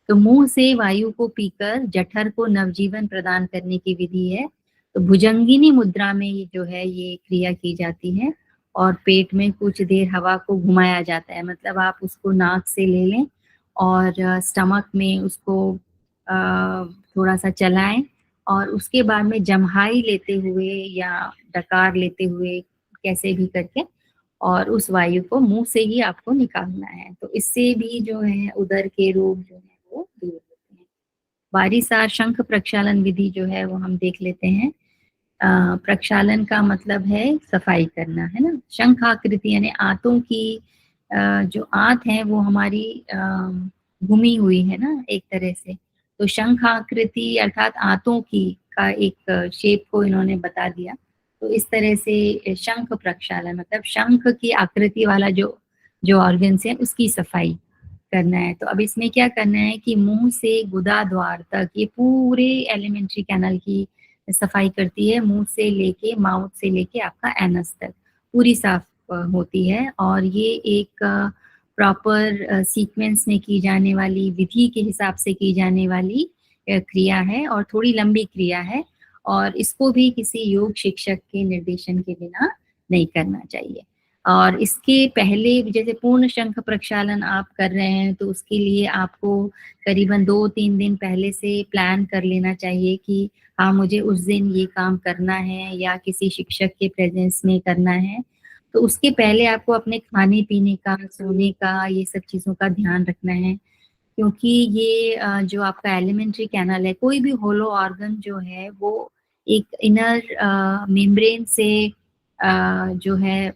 तो मुंह से वायु को पीकर जठर को नवजीवन प्रदान करने की विधि है। तो भुजंगिनी मुद्रा में ये जो है ये क्रिया की जाती है, और पेट में कुछ देर हवा को घुमाया जाता है, मतलब आप उसको नाक से ले लें और स्टमक में उसको थोड़ा सा चलाएं, और उसके बाद में जम्हाई लेते हुए या डकार लेते हुए, कैसे भी करके, और उस वायु को मुंह से ही आपको निकालना है। तो इससे भी जो है उदर के रोग जो है वो दूर होते हैं। वारिसार शंख प्रक्षालन विधि जो है वो हम देख लेते हैं। प्रक्षालन का मतलब है सफाई करना, है ना। शंख आकृति यानी आंतों की जो आंत है वो हमारी घूमी हुई है ना एक तरह से। तो शंख आकृति अर्थात आंतों की का एक शेप को इन्होंने बता दिया। तो इस तरह से शंख प्रक्षालन मतलब शंख की आकृति वाला जो जो ऑर्गन्स है उसकी सफाई करना है। तो अब इसमें क्या करना है कि मुंह से गुदा द्वार तक ये पूरे एलिमेंट्री कैनल की सफाई करती है, मुंह से लेके माउथ से लेके आपका एनस तक पूरी साफ होती है। और ये एक प्रॉपर सीक्वेंस में की जाने वाली, विधि के हिसाब से की जाने वाली क्रिया है, और थोड़ी लंबी क्रिया है, और इसको भी किसी योग शिक्षक के निर्देशन के बिना नहीं करना चाहिए। और इसके पहले जैसे पूर्ण शंख प्रक्षालन आप कर रहे हैं तो उसके लिए आपको करीबन 2-3 दिन पहले से प्लान कर लेना चाहिए कि हाँ मुझे उस दिन ये काम करना है या किसी शिक्षक के प्रेजेंस में करना है। तो उसके पहले आपको अपने खाने पीने का, सोने का, ये सब चीज़ों का ध्यान रखना है, क्योंकि ये जो आपका एलिमेंट्री कैनल है, कोई भी होलो ऑर्गन जो है वो एक इनर मेम्ब्रेन से जो है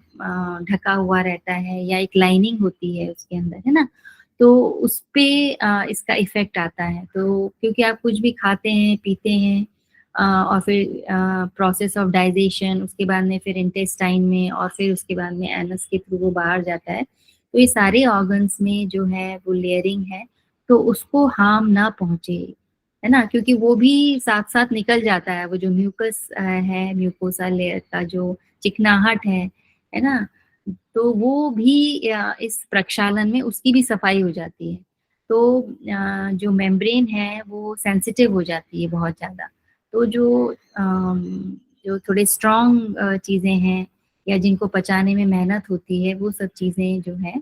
ढका हुआ रहता है, या एक लाइनिंग होती है उसके अंदर, है ना। तो उस पे इसका इफेक्ट आता है। तो क्योंकि आप कुछ भी खाते हैं, पीते हैं, और फिर प्रोसेस ऑफ डाइजेशन, उसके बाद में फिर इंटेस्टाइन में, और फिर उसके बाद में एनस के थ्रू वो बाहर जाता है। तो ये सारे ऑर्गन्स में जो है वो लेयरिंग है, तो उसको हार्म ना पहुंचे, है ना, क्योंकि वो भी साथ साथ निकल जाता है। वो जो म्यूकस है, म्यूकोसा लेयर का जो चिकनाहट है ना, तो वो भी इस प्रक्षालन में उसकी भी सफाई हो जाती है। तो जो मेम्ब्रेन है वो सेंसिटिव हो जाती है बहुत ज़्यादा। तो जो थोड़े स्ट्रॉन्ग चीज़ें हैं या जिनको पचाने में मेहनत होती है, वो सब चीज़ें जो है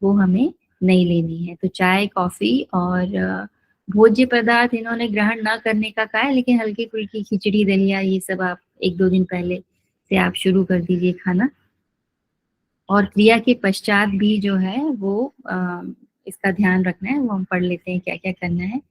वो हमें नहीं लेनी है। तो चाय, कॉफ़ी और भोज्य पदार्थ इन्होंने ग्रहण ना करने का कहा है, लेकिन हल्की फुल्की खिचड़ी, दलिया, ये सब आप 1-2 दिन पहले से आप शुरू कर दीजिए खाना। और क्रिया के पश्चात भी जो है वो इसका ध्यान रखना है, वो हम पढ़ लेते हैं क्या क्या करना है।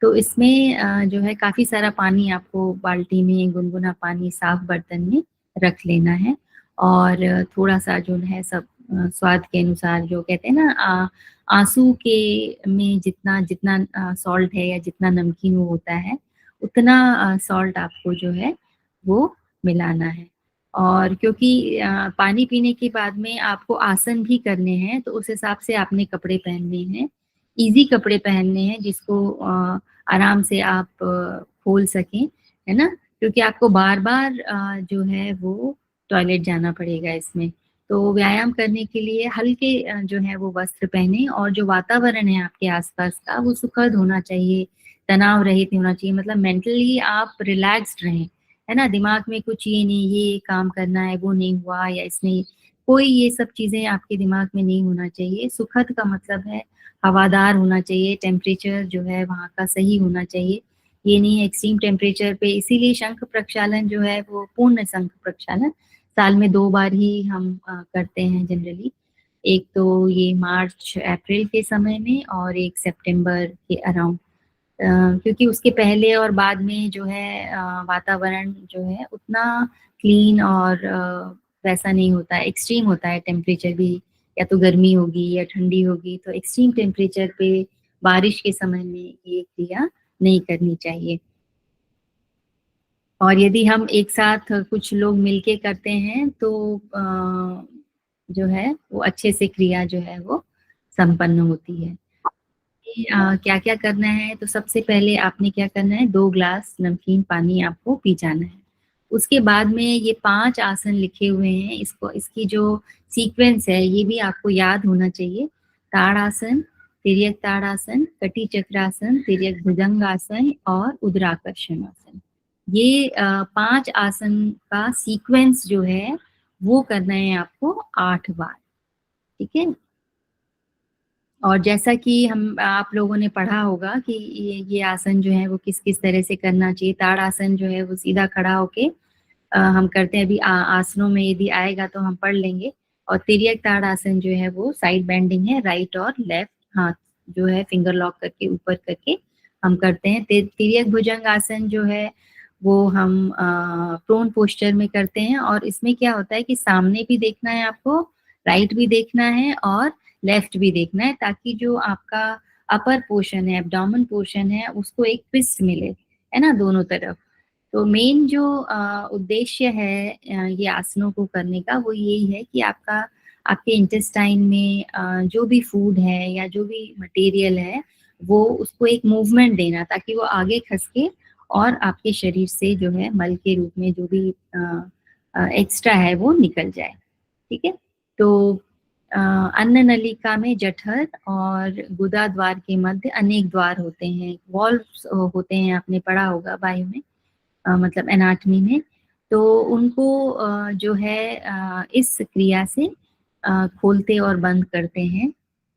तो इसमें जो है काफ़ी सारा पानी आपको बाल्टी में, गुनगुना पानी साफ बर्तन में रख लेना है, और थोड़ा सा जो है सब स्वाद के अनुसार, जो कहते हैं ना आंसू के में जितना जितना सॉल्ट है या जितना नमकीन वो होता है उतना सॉल्ट आपको जो है वो मिलाना है। और क्योंकि पानी पीने के बाद में आपको आसन भी करने हैं तो उस हिसाब से आपने कपड़े पहनने हैं, इजी कपड़े पहनने हैं जिसको आराम से आप खोल सकें, है ना, क्योंकि आपको बार बार जो है वो टॉयलेट जाना पड़ेगा इसमें। तो व्यायाम करने के लिए हल्के जो है वो वस्त्र पहने, और जो वातावरण है आपके आसपास का वो सुखद होना चाहिए, तनाव रहित होना चाहिए, मतलब मेंटली आप रिलैक्स्ड रहें, है ना, दिमाग में कुछ ये नहीं ये काम करना है वो नहीं हुआ या इसने, कोई ये सब चीजें आपके दिमाग में नहीं होना चाहिए। सुखद का मतलब है हवादार होना चाहिए, टेम्परेचर जो है वहाँ का सही होना चाहिए, ये नहीं है एक्सट्रीम टेम्परेचर पे। इसीलिए शंख प्रक्षालन जो है वो पूर्ण शंख प्रक्षालन साल में 2 बार ही हम करते हैं जनरली। एक तो ये मार्च अप्रैल के समय में और एक सितंबर के अराउंड, क्योंकि उसके पहले और बाद में जो है वातावरण जो है उतना क्लीन और वैसा नहीं होता है, एक्सट्रीम होता है टेम्परेचर भी, या तो गर्मी होगी या ठंडी होगी, तो एक्सट्रीम टेम्परेचर पे बारिश के समय में ये क्रिया नहीं करनी चाहिए। और यदि हम एक साथ कुछ लोग मिलके करते हैं तो जो है वो अच्छे से क्रिया जो है वो संपन्न होती है। क्या क्या करना है, तो सबसे पहले आपने क्या करना है, 2 ग्लास नमकीन पानी आपको पी जाना है। उसके बाद में ये 5 आसन लिखे हुए हैं, इसको इसकी जो सीक्वेंस है ये भी आपको याद होना चाहिए। ताड़ासन, तिर्यक ताड़ासन, कटी चक्रासन, तिर्यक भुजंगासन और उदराकर्षण आसन। ये 5 आसन का सीक्वेंस जो है वो करना है आपको 8 बार, ठीक है। और जैसा कि हम आप लोगों ने पढ़ा होगा कि ये आसन जो है वो किस किस तरह से करना चाहिए। ताड़ आसन जो है वो सीधा खड़ा होके हम करते हैं, अभी आसनों में यदि आएगा तो हम पढ़ लेंगे। और तिर्यक ताड़ आसन जो है वो साइड बेंडिंग है, राइट और लेफ्ट हाथ जो है फिंगर लॉक करके ऊपर करके हम करते हैं। तिर्यक भुजंग आसन जो है वो हम प्रोन पोस्चर में करते हैं, और इसमें क्या होता है कि सामने भी देखना है आपको, राइट भी देखना है और लेफ्ट भी देखना है, ताकि जो आपका अपर पोर्शन है, एब्डोमेन पोर्शन है, उसको एक ट्विस्ट मिले, है ना, दोनों तरफ। तो मेन जो उद्देश्य है ये आसनों को करने का वो यही है कि आपके इंटेस्टाइन में जो भी फूड है या जो भी मटेरियल है वो उसको एक मूवमेंट देना, ताकि वो आगे खसके और आपके शरीर से जो है मल के रूप में जो भी एक्स्ट्रा है वो निकल जाए, ठीक है। तो अन्न नलिका में जठर और गुदा द्वार के मध्य अनेक द्वार होते हैं, वॉल्व्स होते हैं, आपने पढ़ा होगा बायो में, मतलब एनाटमी में। तो उनको जो है इस क्रिया से खोलते और बंद करते हैं,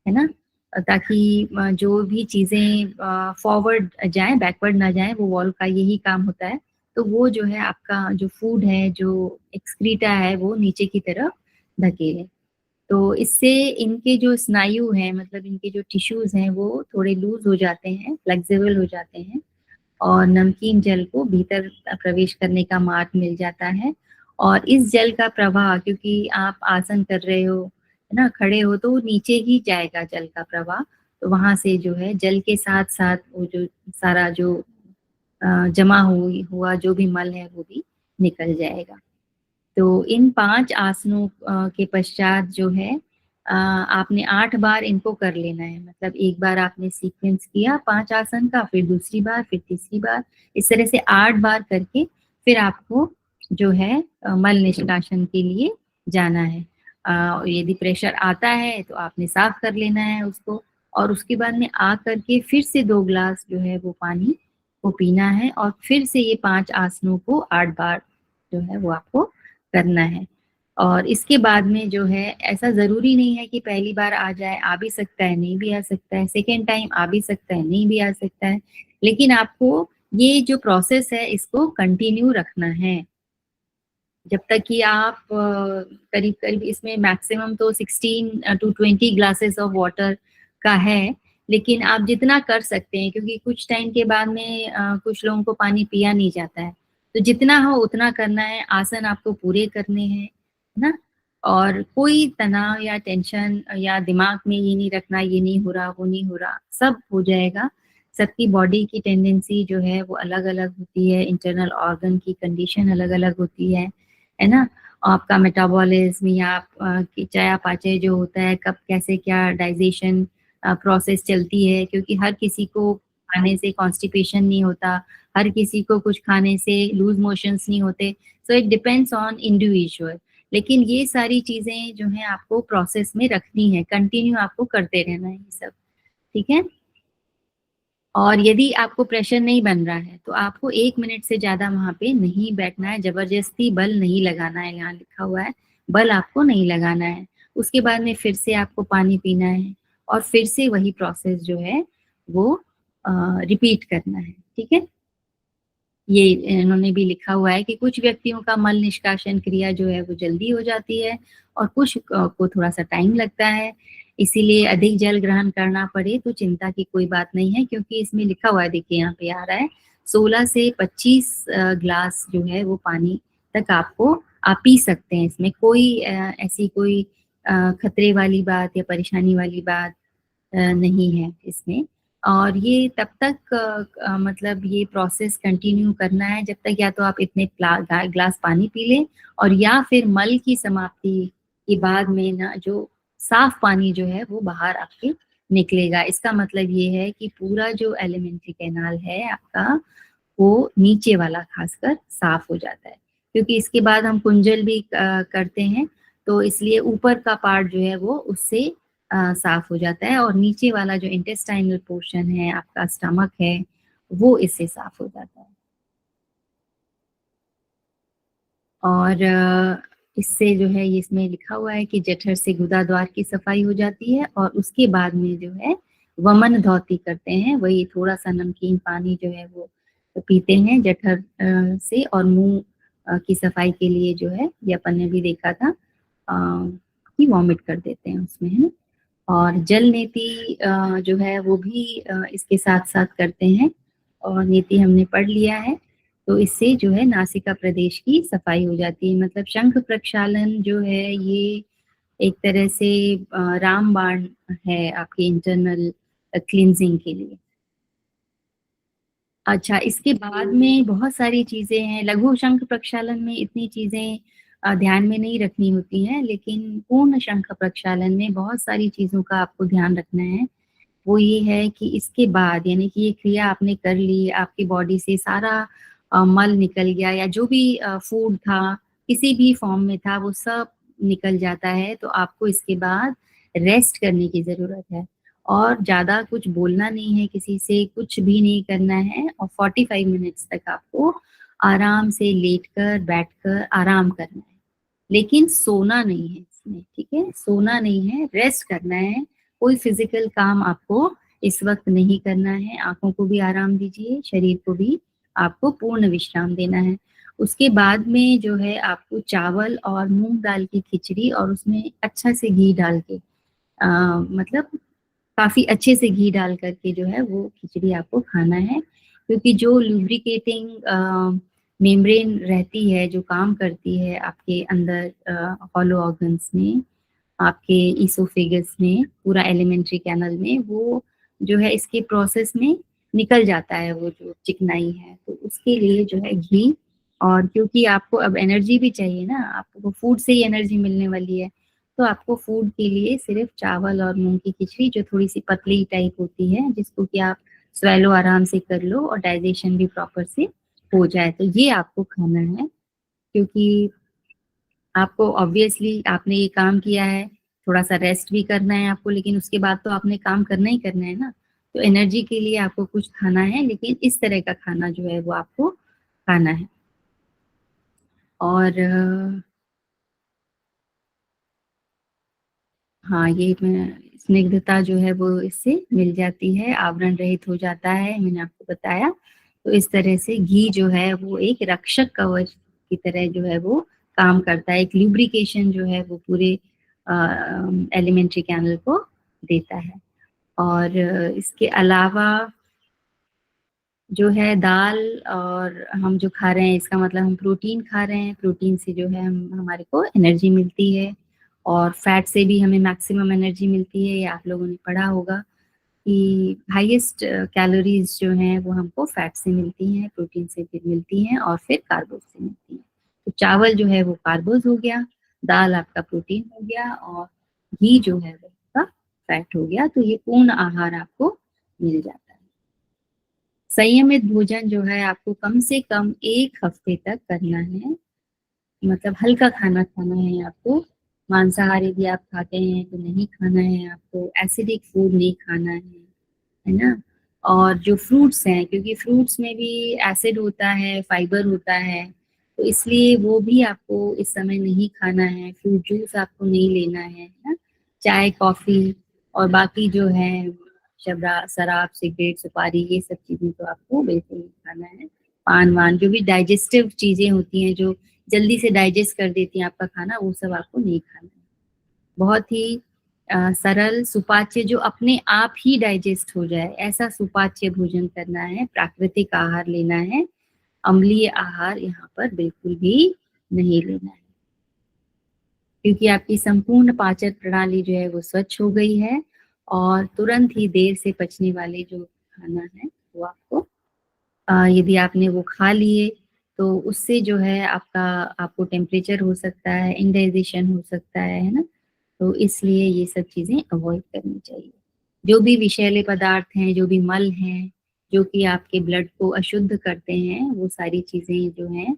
है ना, ताकि जो भी चीजें फॉरवर्ड जाए बैकवर्ड ना जाए, वो वॉल्व का यही काम होता है। तो वो जो है आपका जो फूड है, जो एक्सक्रीटा है, वो नीचे की तरफ धकेले। तो इससे इनके जो स्नायु हैं, मतलब इनके जो टिश्यूज हैं वो थोड़े लूज हो जाते हैं, फ्लेक्सिबल हो जाते हैं, और नमकीन जल को भीतर प्रवेश करने का मार्ग मिल जाता है। और इस जल का प्रवाह, क्योंकि आप आसन कर रहे हो, है ना, खड़े हो, तो नीचे ही जाएगा जल का प्रवाह, तो वहां से जो है जल के साथ साथ वो जो सारा जो जमा हुआ जो भी मल है वो भी निकल जाएगा। तो इन 5 आसनों के पश्चात जो है आपने 8 बार इनको कर लेना है, मतलब एक बार आपने सीक्वेंस किया 5 आसन का, फिर दूसरी बार, फिर तीसरी बार, इस तरह से 8 बार करके फिर आपको जो है मल निष्कासन के लिए जाना है। यदि प्रेशर आता है तो आपने साफ कर लेना है उसको, और उसके बाद में आ करके फिर से 2 ग्लास जो है वो पानी को पीना है, और फिर से ये 5 आसनों को 8 बार जो है वो आपको करना है। और इसके बाद में जो है ऐसा जरूरी नहीं है कि पहली बार आ जाए, आ भी सकता है नहीं भी आ सकता है, सेकेंड टाइम आ भी सकता है नहीं भी आ सकता है, लेकिन आपको ये जो प्रोसेस है इसको कंटिन्यू रखना है जब तक कि आप करीब करीब इसमें मैक्सिमम तो 16 to 20 ग्लासेस ऑफ वाटर का है, लेकिन आप जितना कर सकते हैं, क्योंकि कुछ टाइम के बाद में कुछ लोगों को पानी पिया नहीं जाता है, तो जितना हो उतना करना है। आसन आपको पूरे करने हैं, है ना। और कोई तनाव या टेंशन या दिमाग में ये नहीं रखना, ये नहीं हो रहा, वो नहीं हो रहा, सब हो जाएगा। सबकी बॉडी की टेंडेंसी जो है वो अलग अलग होती है, इंटरनल ऑर्गन की कंडीशन अलग अलग होती है ना। आपका मेटाबॉलिज्म या की चयापचय जो होता है, कब कैसे क्या डाइजेशन प्रोसेस चलती है, क्योंकि हर किसी को खाने से कॉन्स्टिपेशन नहीं होता, हर किसी को कुछ खाने से लूज मोशंस नहीं होते। So it depends on individual. लेकिन ये सारी चीजें जो है आपको प्रोसेस में रखनी है, कंटिन्यू आपको करते रहना है ये सब, ठीक है। और यदि आपको प्रेशर नहीं बन रहा है तो आपको 1 मिनट से ज्यादा वहां पे नहीं बैठना है, जबरदस्ती बल नहीं लगाना है, यहाँ लिखा हुआ है बल आपको नहीं लगाना है। उसके बाद में फिर से आपको पानी पीना है और फिर से वही प्रोसेस जो है वो रिपीट करना है, ठीक है। ये इन्होंने भी लिखा हुआ है कि कुछ व्यक्तियों का मल निष्कासन क्रिया जो है वो जल्दी हो जाती है और कुछ को थोड़ा सा टाइम लगता है। इसीलिए अधिक जल ग्रहण करना पड़े तो चिंता की कोई बात नहीं है, क्योंकि इसमें लिखा हुआ है, देखिए यहाँ पे आ रहा है 16 से 25 ग्लास जो है वो पानी तक आपको आप पी सकते हैं। इसमें कोई ऐसी कोई खतरे वाली बात या परेशानी वाली बात नहीं है इसमें। और ये तब तक मतलब ये प्रोसेस कंटिन्यू करना है जब तक या तो आप इतने ग्लास पानी पी लें, और या फिर मल की समाप्ति के बाद में ना जो साफ पानी जो है वो बाहर आपके निकलेगा। इसका मतलब ये है कि पूरा जो एलिमेंट्री कैनाल है आपका वो नीचे वाला खासकर साफ हो जाता है, क्योंकि इसके बाद हम कुंजल भी करते हैं, तो इसलिए ऊपर का पार्ट जो है वो उससे साफ हो जाता है और नीचे वाला जो इंटेस्टाइनल पोर्शन है, आपका स्टमक है, वो इससे साफ हो जाता है। और इससे जो है ये इसमें लिखा हुआ है कि जठर से गुदा द्वार की सफाई हो जाती है और उसके बाद में जो है वमन धौती करते हैं, वही थोड़ा सा नमकीन पानी जो है वो पीते हैं जठर से, और मुंह की सफाई के लिए जो है ये अपन ने भी देखा था कि वॉमिट कर देते हैं उसमें, है ना। और जल नीति जो है वो भी इसके साथ साथ करते हैं, और नीति हमने पढ़ लिया है। तो इससे जो है नासिका प्रदेश की सफाई हो जाती है। मतलब शंख प्रक्षालन जो है ये एक तरह से रामबाण है आपके इंटरनल क्लींजिंग के लिए। अच्छा, इसके बाद में बहुत सारी चीजें हैं। लघु शंख प्रक्षालन में इतनी चीजें ध्यान में नहीं रखनी होती हैं, लेकिन पूर्ण शंख प्रक्षालन में बहुत सारी चीजों का आपको ध्यान रखना है। वो ये है कि इसके बाद, यानी कि ये क्रिया आपने कर ली, आपकी बॉडी से सारा मल निकल गया, या जो भी फूड था किसी भी फॉर्म में था वो सब निकल जाता है, तो आपको इसके बाद रेस्ट करने की जरूरत है। और ज्यादा कुछ बोलना नहीं है, किसी से कुछ भी नहीं करना है, और 45 मिनट्स तक आपको आराम से लेटकर बैठकर आराम करना है। लेकिन सोना नहीं है इसमें, ठीक है, सोना नहीं है, रेस्ट करना है। कोई फिजिकल काम आपको इस वक्त नहीं करना है। आंखों को भी आराम दीजिए, शरीर को भी आपको पूर्ण विश्राम देना है। उसके बाद में जो है आपको चावल और मूंग दाल की खिचड़ी और उसमें अच्छा से घी डाल के मतलब काफी अच्छे से घी डाल करके जो है वो खिचड़ी आपको खाना है, क्योंकि जो लुब्रिकेटिंग मेम्ब्रेन रहती है, जो काम करती है आपके अंदर हॉलो ऑर्गन्स में, आपके ईसोफेगस में, पूरा एलिमेंट्री कैनल में, वो जो है इसके प्रोसेस में निकल जाता है वो जो चिकनाई है। तो उसके लिए जो है घी, और क्योंकि आपको अब एनर्जी भी चाहिए ना, आपको फूड से ही एनर्जी मिलने वाली है, तो आपको फूड के लिए सिर्फ चावल और मूंग की खिचड़ी जो थोड़ी सी पतली टाइप होती है, जिसको कि आप स्वेलो आराम से कर लो और डाइजेशन भी प्रॉपर से हो जाए, तो ये आपको खाना है। क्योंकि आपको ऑब्वियसली आपने ये काम किया है, थोड़ा सा रेस्ट भी करना है आपको, लेकिन उसके बाद तो आपने काम करना ही करना है ना, तो एनर्जी के लिए आपको कुछ खाना है, लेकिन इस तरह का खाना जो है वो आपको खाना है। और हाँ, ये स्निग्धता जो है वो इससे मिल जाती है, आवरण रहित हो जाता है, मैंने आपको बताया। तो इस तरह से घी जो है वो एक रक्षक कवच की तरह जो है वो काम करता है, एक ल्यूब्रिकेशन जो है वो पूरे एलिमेंट्री कैनल को देता है। और इसके अलावा जो है दाल और हम जो खा रहे हैं, इसका मतलब हम प्रोटीन खा रहे हैं, प्रोटीन से जो है हमारे को एनर्जी मिलती है। और फैट से भी हमें मैक्सिमम एनर्जी मिलती है। ये आप लोगों ने पढ़ा होगा कि हाईएस्ट कैलोरीज जो हैं वो हमको फैट से मिलती हैं, प्रोटीन से फिर मिलती हैं और फिर कार्बोज से मिलती हैं। तो चावल जो है वो कार्बोज हो गया, दाल आपका प्रोटीन हो गया और घी जो है वो आपका फैट हो गया। तो ये पूर्ण आहार आपको मिल जाता है। संयमित भोजन जो है आपको कम से कम 1 हफ्ते तक करना है, मतलब हल्का खाना खाना है आपको। मांसाहार यदि आप खाते हैं तो नहीं खाना है आपको, एसिडिक फूड नहीं खाना है ना। और जो फ्रूट्स हैं, क्योंकि फ्रूट्स में भी एसिड होता है, फाइबर होता है, तो इसलिए वो भी आपको इस समय नहीं खाना है। फ्रूट जूस आपको नहीं लेना है ना। चाय, कॉफी और बाकी जो है शराब, सिगरेट, सुपारी, ये सब चीजें तो आपको बिल्कुल नहीं खाना है। पान वान, जो भी डाइजेस्टिव चीजें होती हैं जो जल्दी से डाइजेस्ट कर देती हैं आपका खाना, वो सब आपको नहीं खाना है। बहुत ही सरल सुपाच्य, जो अपने आप ही डाइजेस्ट हो जाए, ऐसा सुपाच्य भोजन करना है। प्राकृतिक आहार लेना है, अम्लीय आहार यहाँ पर बिल्कुल भी नहीं लेना है, क्योंकि आपकी संपूर्ण पाचन प्रणाली जो है वो स्वच्छ हो गई है और तुरंत ही देर से पचने वाले जो खाना है वो आपको यदि आपने वो खा लिए तो उससे जो है आपको टेम्परेचर हो सकता है, इंडाइजेशन हो सकता है ना। तो इसलिए ये सब चीजें अवॉइड करनी चाहिए। जो भी विषैले पदार्थ हैं, जो भी मल हैं, जो कि आपके ब्लड को अशुद्ध करते हैं, वो सारी चीजें जो हैं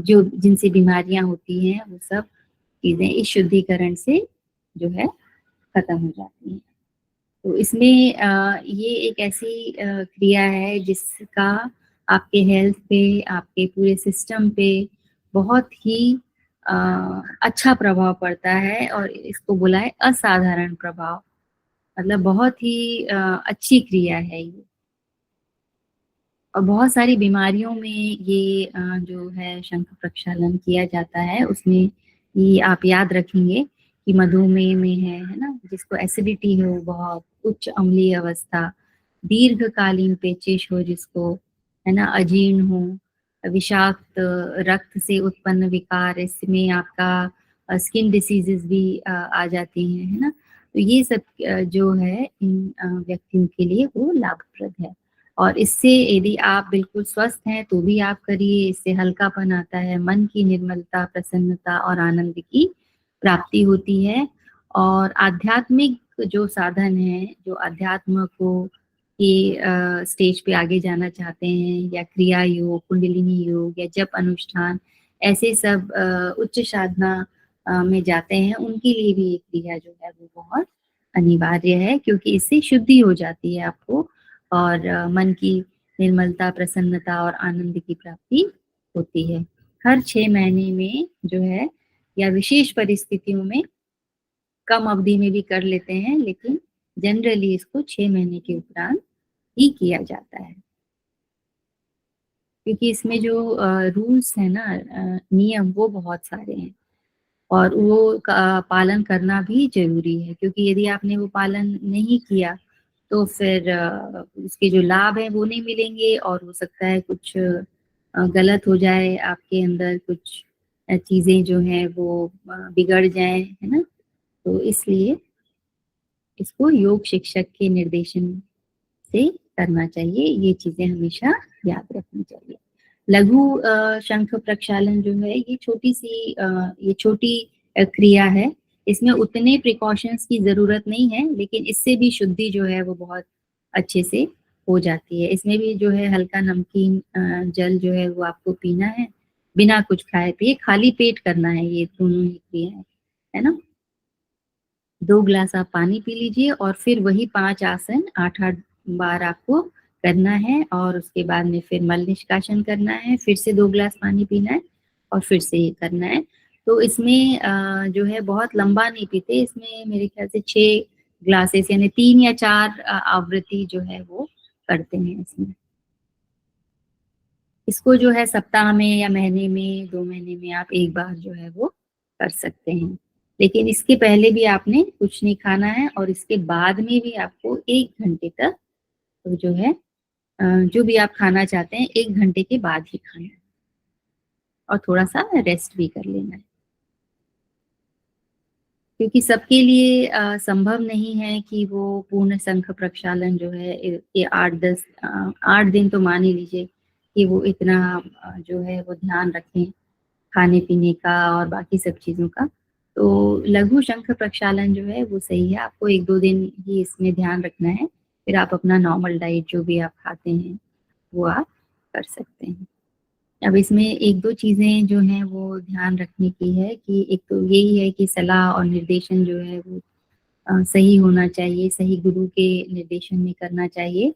जो जिनसे बीमारियां होती हैं, वो सब चीजें इस शुद्धिकरण से जो है खत्म हो जाती हैं। तो इसमें ये एक ऐसी क्रिया है जिसका आपके हेल्थ पे, आपके पूरे सिस्टम पे बहुत ही अच्छा प्रभाव पड़ता है और इसको बोला है असाधारण प्रभाव। मतलब बहुत ही अच्छी क्रिया है ये, और बहुत सारी बीमारियों में ये जो है शंख प्रक्षालन किया जाता है। उसमें ये आप याद रखेंगे कि मधुमेह में है ना, जिसको एसिडिटी हो, बहुत उच्च अम्लीय अवस्था, दीर्घकालीन पेचिश हो जिसको, है ना, अजीर्ण हो, विषाक्त रक्त से उत्पन्न विकार, इसमें आपका स्किन डिसीजेस भी आ जाती हैं, है ना। तो ये सब जो है इन व्यक्तियों के लिए वो लाभप्रद है। और इससे यदि आप बिल्कुल स्वस्थ हैं तो भी आप करिए, इससे हल्कापन आता है, मन की निर्मलता, प्रसन्नता और आनंद की प्राप्ति होती है। और आध्यात्मिक जो साधन है, जो अध्यात्म को के स्टेज पे आगे जाना चाहते हैं, या क्रिया योग, कुंडलिनी योग या जप अनुष्ठान, ऐसे सब उच्च साधना में जाते हैं, उनके लिए भी ये क्रिया जो है वो बहुत अनिवार्य है, क्योंकि इससे शुद्धि हो जाती है आपको और मन की निर्मलता, प्रसन्नता और आनंद की प्राप्ति होती है। हर 6 महीने में जो है, या विशेष परिस्थितियों में कम अवधि में भी कर लेते हैं, लेकिन जनरली इसको 6 महीने के उपरांत ही किया जाता है, क्योंकि इसमें जो रूल्स है ना, नियम, वो बहुत सारे हैं और वो पालन करना भी जरूरी है। क्योंकि यदि आपने वो पालन नहीं किया तो फिर उसके जो लाभ है वो नहीं मिलेंगे, और हो सकता है कुछ गलत हो जाए, आपके अंदर कुछ चीजें जो हैं वो बिगड़ जाएं, है ना। तो इसलिए इसको योग शिक्षक के निर्देशन से करना चाहिए। ये चीजें हमेशा याद रखनी चाहिए। लघु शंख प्रक्षालन जो है, ये छोटी क्रिया है। इसमें उतने प्रिकॉशंस की जरूरत नहीं है, लेकिन इससे भी शुद्धि जो है वो बहुत अच्छे से हो जाती है। इसमें भी जो है हल्का नमकीन जल जो है वो आपको पीना है, बिना कुछ खाए पिए, खाली पेट करना है ये दोनों ही क्रियाएं, है ना। 2 गिलास आप पानी पी लीजिए और फिर वही 5 आसन 8-8 बार आपको करना है, और उसके बाद में फिर मल निष्कासन करना है, फिर से 2 गिलास पानी पीना है और फिर से ये करना है। तो इसमें जो है बहुत लंबा नहीं पीते, इसमें मेरे ख्याल से 6 ग्लासेस यानी 3 या 4 आवृत्ति जो है वो करते हैं इसमें। इसको जो है सप्ताह में या महीने में, 2 महीने में आप एक बार जो है वो कर सकते हैं। लेकिन इसके पहले भी आपने कुछ नहीं खाना है, और इसके बाद में भी आपको 1 घंटे तक तो जो है जो भी आप खाना चाहते हैं 1 घंटे के बाद ही खाना है, और थोड़ा सा रेस्ट भी कर लेना है। क्योंकि सबके लिए संभव नहीं है कि वो पूर्ण शंख प्रक्षालन जो है ये 8 दिन तो मान ही लीजिए कि वो इतना जो है वो ध्यान रखें खाने पीने का और बाकी सब चीज़ों का। तो लघु शंख प्रक्षालन जो है वो सही है, आपको 1-2 दिन ही इसमें ध्यान रखना है, फिर आप अपना नॉर्मल डाइट जो भी आप खाते हैं वो आप कर सकते हैं। अब इसमें 1-2 चीज़ें जो हैं वो ध्यान रखने की है कि एक तो यही है कि सलाह और निर्देशन जो है वो सही होना चाहिए, सही गुरु के निर्देशन में करना चाहिए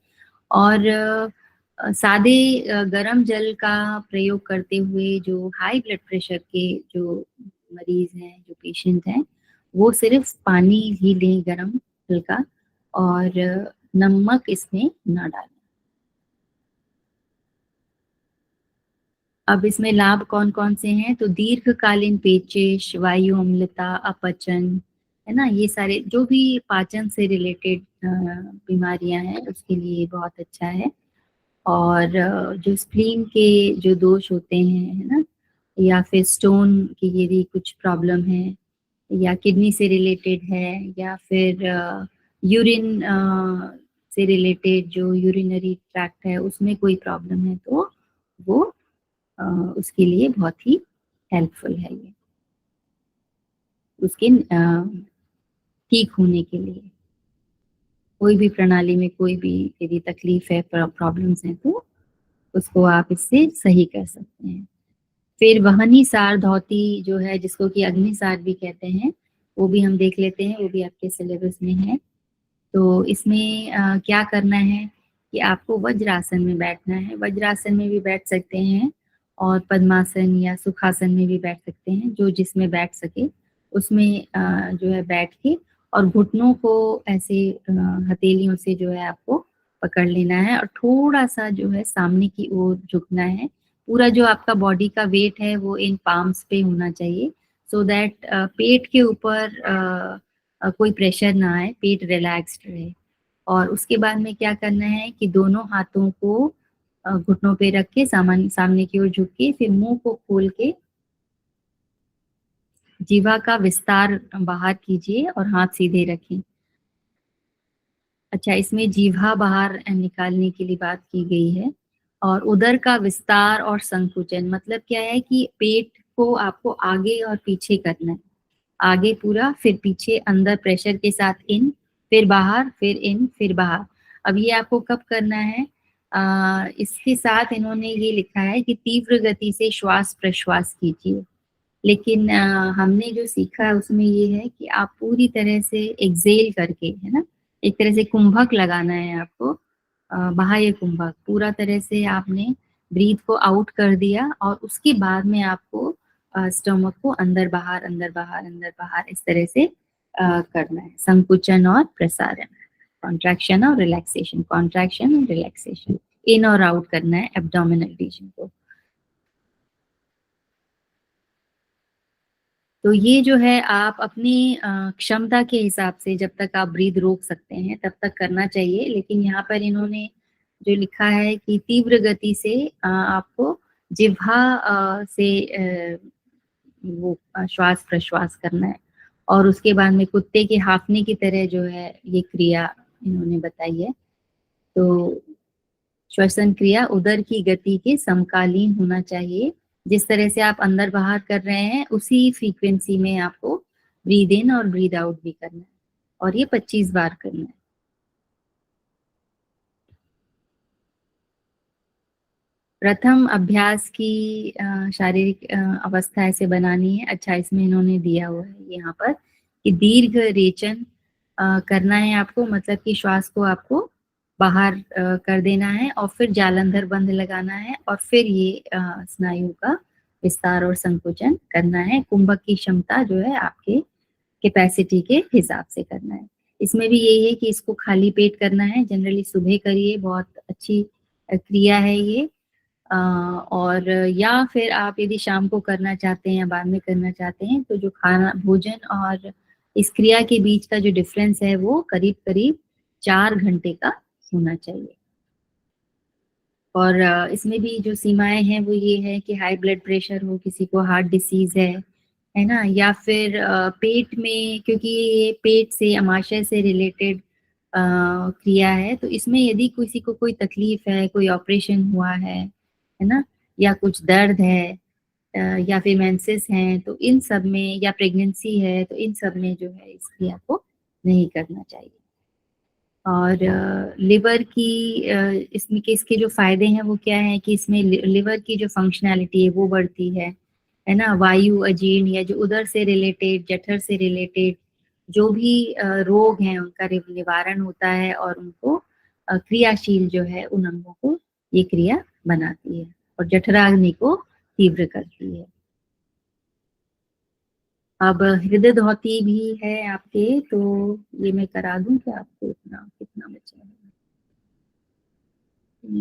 और सादे गर्म जल का प्रयोग करते हुए जो हाई ब्लड प्रेशर के जो मरीज हैं, जो पेशेंट हैं, वो सिर्फ पानी ही लें गर्म हल्का और नमक इसमें ना डालें। अब इसमें लाभ कौन कौन से हैं? तो दीर्घकालीन पेचिश, वायु अम्लता, अपचन, है ना, ये सारे जो भी पाचन से रिलेटेड बीमारियां हैं उसके लिए बहुत अच्छा है। और जो स्प्लीन के जो दोष होते हैं, है ना, या फिर स्टोन की यदि कुछ प्रॉब्लम है या किडनी से रिलेटेड है या फिर यूरिन से रिलेटेड जो यूरिनरी ट्रैक्ट है उसमें कोई प्रॉब्लम है तो वो उसके लिए बहुत ही हेल्पफुल है ये, उसके ठीक होने के लिए। कोई भी प्रणाली में कोई भी यदि तकलीफ है, प्रॉब्लम्स हैं तो उसको आप इससे सही कर सकते हैं। फिर वहनी सार धौती जो है जिसको कि अग्निसार भी कहते हैं, वो भी हम देख लेते हैं, वो भी आपके सिलेबस में है। तो इसमें क्या करना है कि आपको वज्रासन में बैठना है। वज्रासन में भी बैठ सकते हैं और पद्मासन या सुखासन में भी बैठ सकते हैं, जो जिसमें बैठ सके उसमें जो है बैठ के और घुटनों को ऐसे हथेलियों से जो है आपको पकड़ लेना है और थोड़ा सा जो है सामने की ओर झुकना है। पूरा जो आपका बॉडी का वेट है वो इन पाम्स पे होना चाहिए, सो दैट पेट के ऊपर कोई प्रेशर ना आए, पेट रिलैक्स्ड रहे। और उसके बाद में क्या करना है कि दोनों हाथों को घुटनों पे रख के सामने की ओर झुक के फिर मुंह को खोल के जीवा का विस्तार बाहर कीजिए और हाथ सीधे रखें। अच्छा, इसमें जीवा बाहर निकालने के लिए बात की गई है। और उदर का विस्तार और संकुचन मतलब क्या है कि पेट को आपको आगे और पीछे करना है, आगे पूरा फिर पीछे, अंदर प्रेशर के साथ इन, फिर बाहर, फिर इन, फिर बाहर। अब ये आपको कब करना है? इसके साथ इन्होंने ये लिखा है कि तीव्र गति से श्वास प्रश्वास कीजिए, लेकिन हमने जो सीखा उसमें ये है कि आप पूरी तरह से एक्सेल करके, है ना, एक तरह से कुंभक लगाना है आपको, बाह्य कुंभक, पूरा तरह से आपने ब्रीथ को आउट कर दिया और उसके बाद में आपको स्टमक को अंदर बाहर, अंदर बाहर, अंदर बाहर इस तरह से करना है। संकुचन और प्रसारण, कॉन्ट्रैक्शन और रिलैक्सेशन, कॉन्ट्रैक्शन और रिलैक्सेशन, इन और आउट करना है एब्डोमिनल रीजन को। तो ये जो है आप अपनी क्षमता के हिसाब से जब तक आप ब्रीथ रोक सकते हैं तब तक करना चाहिए, लेकिन यहाँ पर इन्होंने जो लिखा है कि तीव्र गति से आपको जिह्वा से वो श्वास प्रश्वास करना है और उसके बाद में कुत्ते के हाफने की तरह जो है ये क्रिया इन्होंने बताई है। तो श्वसन क्रिया उदर की गति के समकालीन होना चाहिए, जिस तरह से आप अंदर बाहर कर रहे हैं उसी फ्रीक्वेंसी में आपको ब्रीद इन और ब्रीद आउट भी करना है और ये 25 बार करना है। प्रथम अभ्यास की शारीरिक अवस्था ऐसे बनानी है। अच्छा, इसमें इन्होंने दिया हुआ है यहाँ पर कि दीर्घ रेचन करना है आपको, मतलब कि श्वास को आपको बाहर कर देना है और फिर जालंधर बंद लगाना है और फिर ये स्नायु का विस्तार और संकुचन करना है। कुंभक की क्षमता जो है आपके कैपेसिटी के हिसाब से करना है। इसमें भी यही है कि इसको खाली पेट करना है, जनरली सुबह करिए, बहुत अच्छी क्रिया है ये। और या फिर आप यदि शाम को करना चाहते हैं या बाद में करना चाहते हैं तो जो खाना, भोजन और इस क्रिया के बीच का जो डिफरेंस है वो करीब करीब 4 घंटे का होना चाहिए। और इसमें भी जो सीमाएं हैं वो ये है कि हाई ब्लड प्रेशर हो, किसी को हार्ट डिसीज है है ना, या फिर पेट में, क्योंकि ये पेट से अमाशय से रिलेटेड क्रिया है, तो इसमें यदि किसी को कोई तकलीफ है, कोई ऑपरेशन हुआ है ना, या कुछ दर्द है, या फिर मेंसेस हैं, तो इन सब में, या प्रेगनेंसी है, तो इन सब में जो है इस क्रिया को नहीं करना चाहिए। और लिवर की इसमें के इसके जो फायदे हैं वो क्या है कि इसमें लिवर की जो फंक्शनैलिटी है वो बढ़ती है ना, वायु अजीर्ण या जो उदर से रिलेटेड, जठर से रिलेटेड जो भी रोग हैं उनका निवारण होता है, और उनको क्रियाशील जो है उन अंगों को ये क्रिया बनाती है और जठराग्नि को तीव्र करती है। अब हृदय धौती भी है आपके, तो ये मैं करा दूं क्या आपको? इतना कितना बचा है?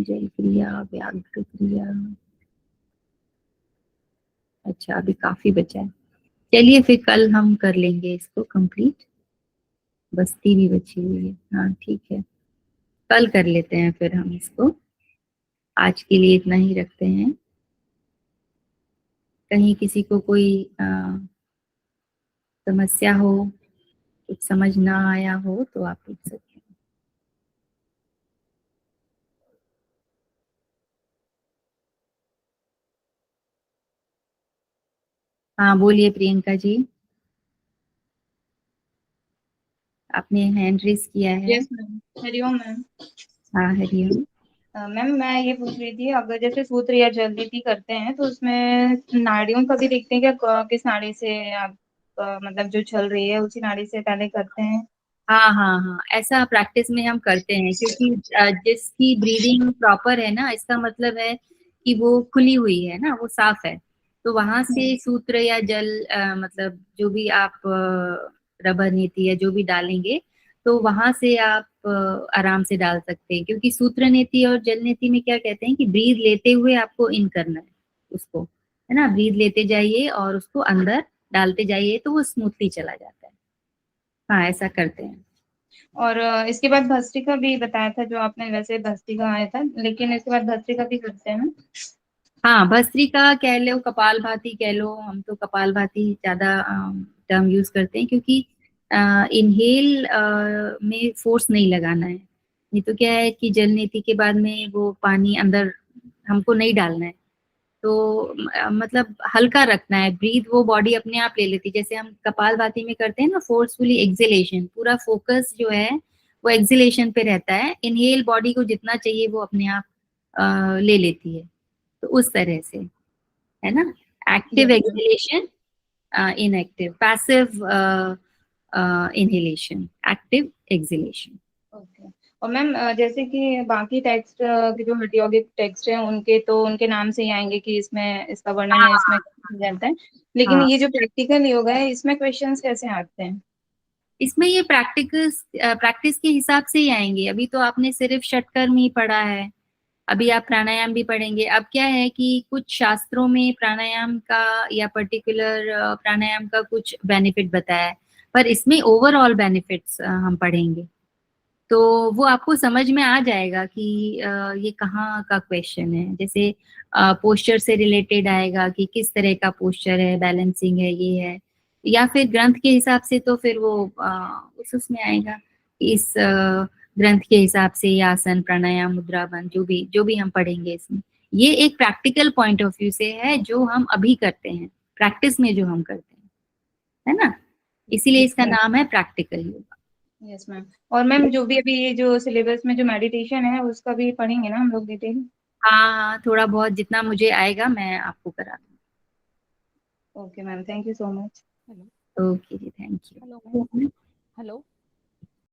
जल क्रिया, व्याघ्र क्रिया, अच्छा अभी काफी बचा है। चलिए फिर कल हम कर लेंगे इसको कंप्लीट। बस्ती भी बची हुई है, हाँ ठीक है, कल कर लेते हैं फिर हम इसको। आज के लिए इतना ही रखते हैं। कहीं किसी को कोई समस्या हो, कुछ समझ ना आया हो तो आप पूछ सकते हैं। हाँ बोलिए प्रियंका जी, आपने हैंड रेस किया है। Yes ma'am, Hariom ma'am. हाँ हरिओम। मैम मैं ये पूछ रही थी, अगर जैसे सूत्र या जल नीति करते हैं तो उसमें नाड़ियों का भी देखते हैं क्या? किस नाड़ी से आप मतलब जो चल रही है उसी नाड़ी से पहले करते हैं? हाँ हाँ हाँ, ऐसा प्रैक्टिस में हम करते हैं, क्योंकि जिसकी ब्रीदिंग प्रॉपर है ना, इसका मतलब है कि वो खुली हुई है ना, वो साफ है, तो वहां से सूत्र या जल मतलब जो भी आप रबर नीति या जो भी डालेंगे, तो वहां से आप आराम से डाल सकते हैं। क्योंकि सूत्र नीति और जल नीति में क्या कहते हैं कि ब्रीद लेते हुए आपको इन करना है उसको, है ना, ब्रीद लेते जाइए और उसको अंदर डालते जाइए, तो वो स्मूथली चला जाता है। हाँ ऐसा करते हैं। और इसके बाद भस्त्रिका भी बताया था जो आपने, वैसे भस्त्रिका आया था, लेकिन इसके बाद भस्त्रिका भी करते हैं ना? हाँ भस्त्रिका कह लो, कपालभाति कह लो, हम तो कपालभाति ज्यादा टर्म यूज करते हैं, क्योंकि इनहेल में फोर्स नहीं लगाना है। ये तो क्या है कि जल नीति के बाद में वो पानी अंदर हमको नहीं डालना है, तो मतलब हल्का रखना है, ब्रीथ वो बॉडी अपने आप ले लेती है। जैसे हम कपालभाति में करते हैं ना फोर्सफुली एक्सहेलेशन, पूरा फोकस जो है वो एक्सहेलेशन पे रहता है, इनहेल बॉडी को जितना चाहिए वो अपने आप ले लेती है, तो उस तरह से, है ना, active exhalation, inactive, passive inhalation, active exhalation. Okay. और मैम जैसे कि बाकी टेक्स्ट के जो हठ यौगिक टेक्स्ट हैं उनके तो उनके नाम से ही आएंगे कि इसमें इसका वर्णन है, इसमें जाता है, लेकिन हाँ ये जो प्रैक्टिकल योग है इसमें क्वेश्चंस कैसे आते हैं? इसमें ये प्रैक्टिस के हिसाब से ही आएंगे। अभी तो आपने सिर्फ षटकर्म ही पढ़ा है, अभी आप प्राणायाम भी पढ़ेंगे। अब क्या है कि कुछ शास्त्रों में प्राणायाम का या पर्टिकुलर प्राणायाम का कुछ बेनिफिट बताया है, पर इसमें ओवरऑल बेनिफिट्स हम पढ़ेंगे, तो वो आपको समझ में आ जाएगा कि ये कहाँ का क्वेश्चन है। जैसे पोस्चर से रिलेटेड आएगा कि किस तरह का पोस्चर है, बैलेंसिंग है, ये है, या फिर ग्रंथ के हिसाब से तो फिर वो उसमें आएगा इस ग्रंथ के हिसाब से, या आसन प्राणायाम मुद्रा बंध जो भी हम पढ़ेंगे इसमें। ये एक प्रैक्टिकल पॉइंट ऑफ व्यू से है जो हम अभी करते हैं, प्रैक्टिस में जो हम करते हैं, है ना, इसीलिए इसका नाम है प्रैक्टिकल योगा। Yes ma'am. और मैम जो भी अभी ये जो सिलेबस में जो मेडिटेशन है उसका भी पढ़ेंगे ना हम लोग डिटेल? हाँ थोड़ा बहुत जितना मुझे आएगा मैं आपको करा दूँ। Okay ma'am, thank you so much. Hello okay जी, thank you. Hello ma'am, hello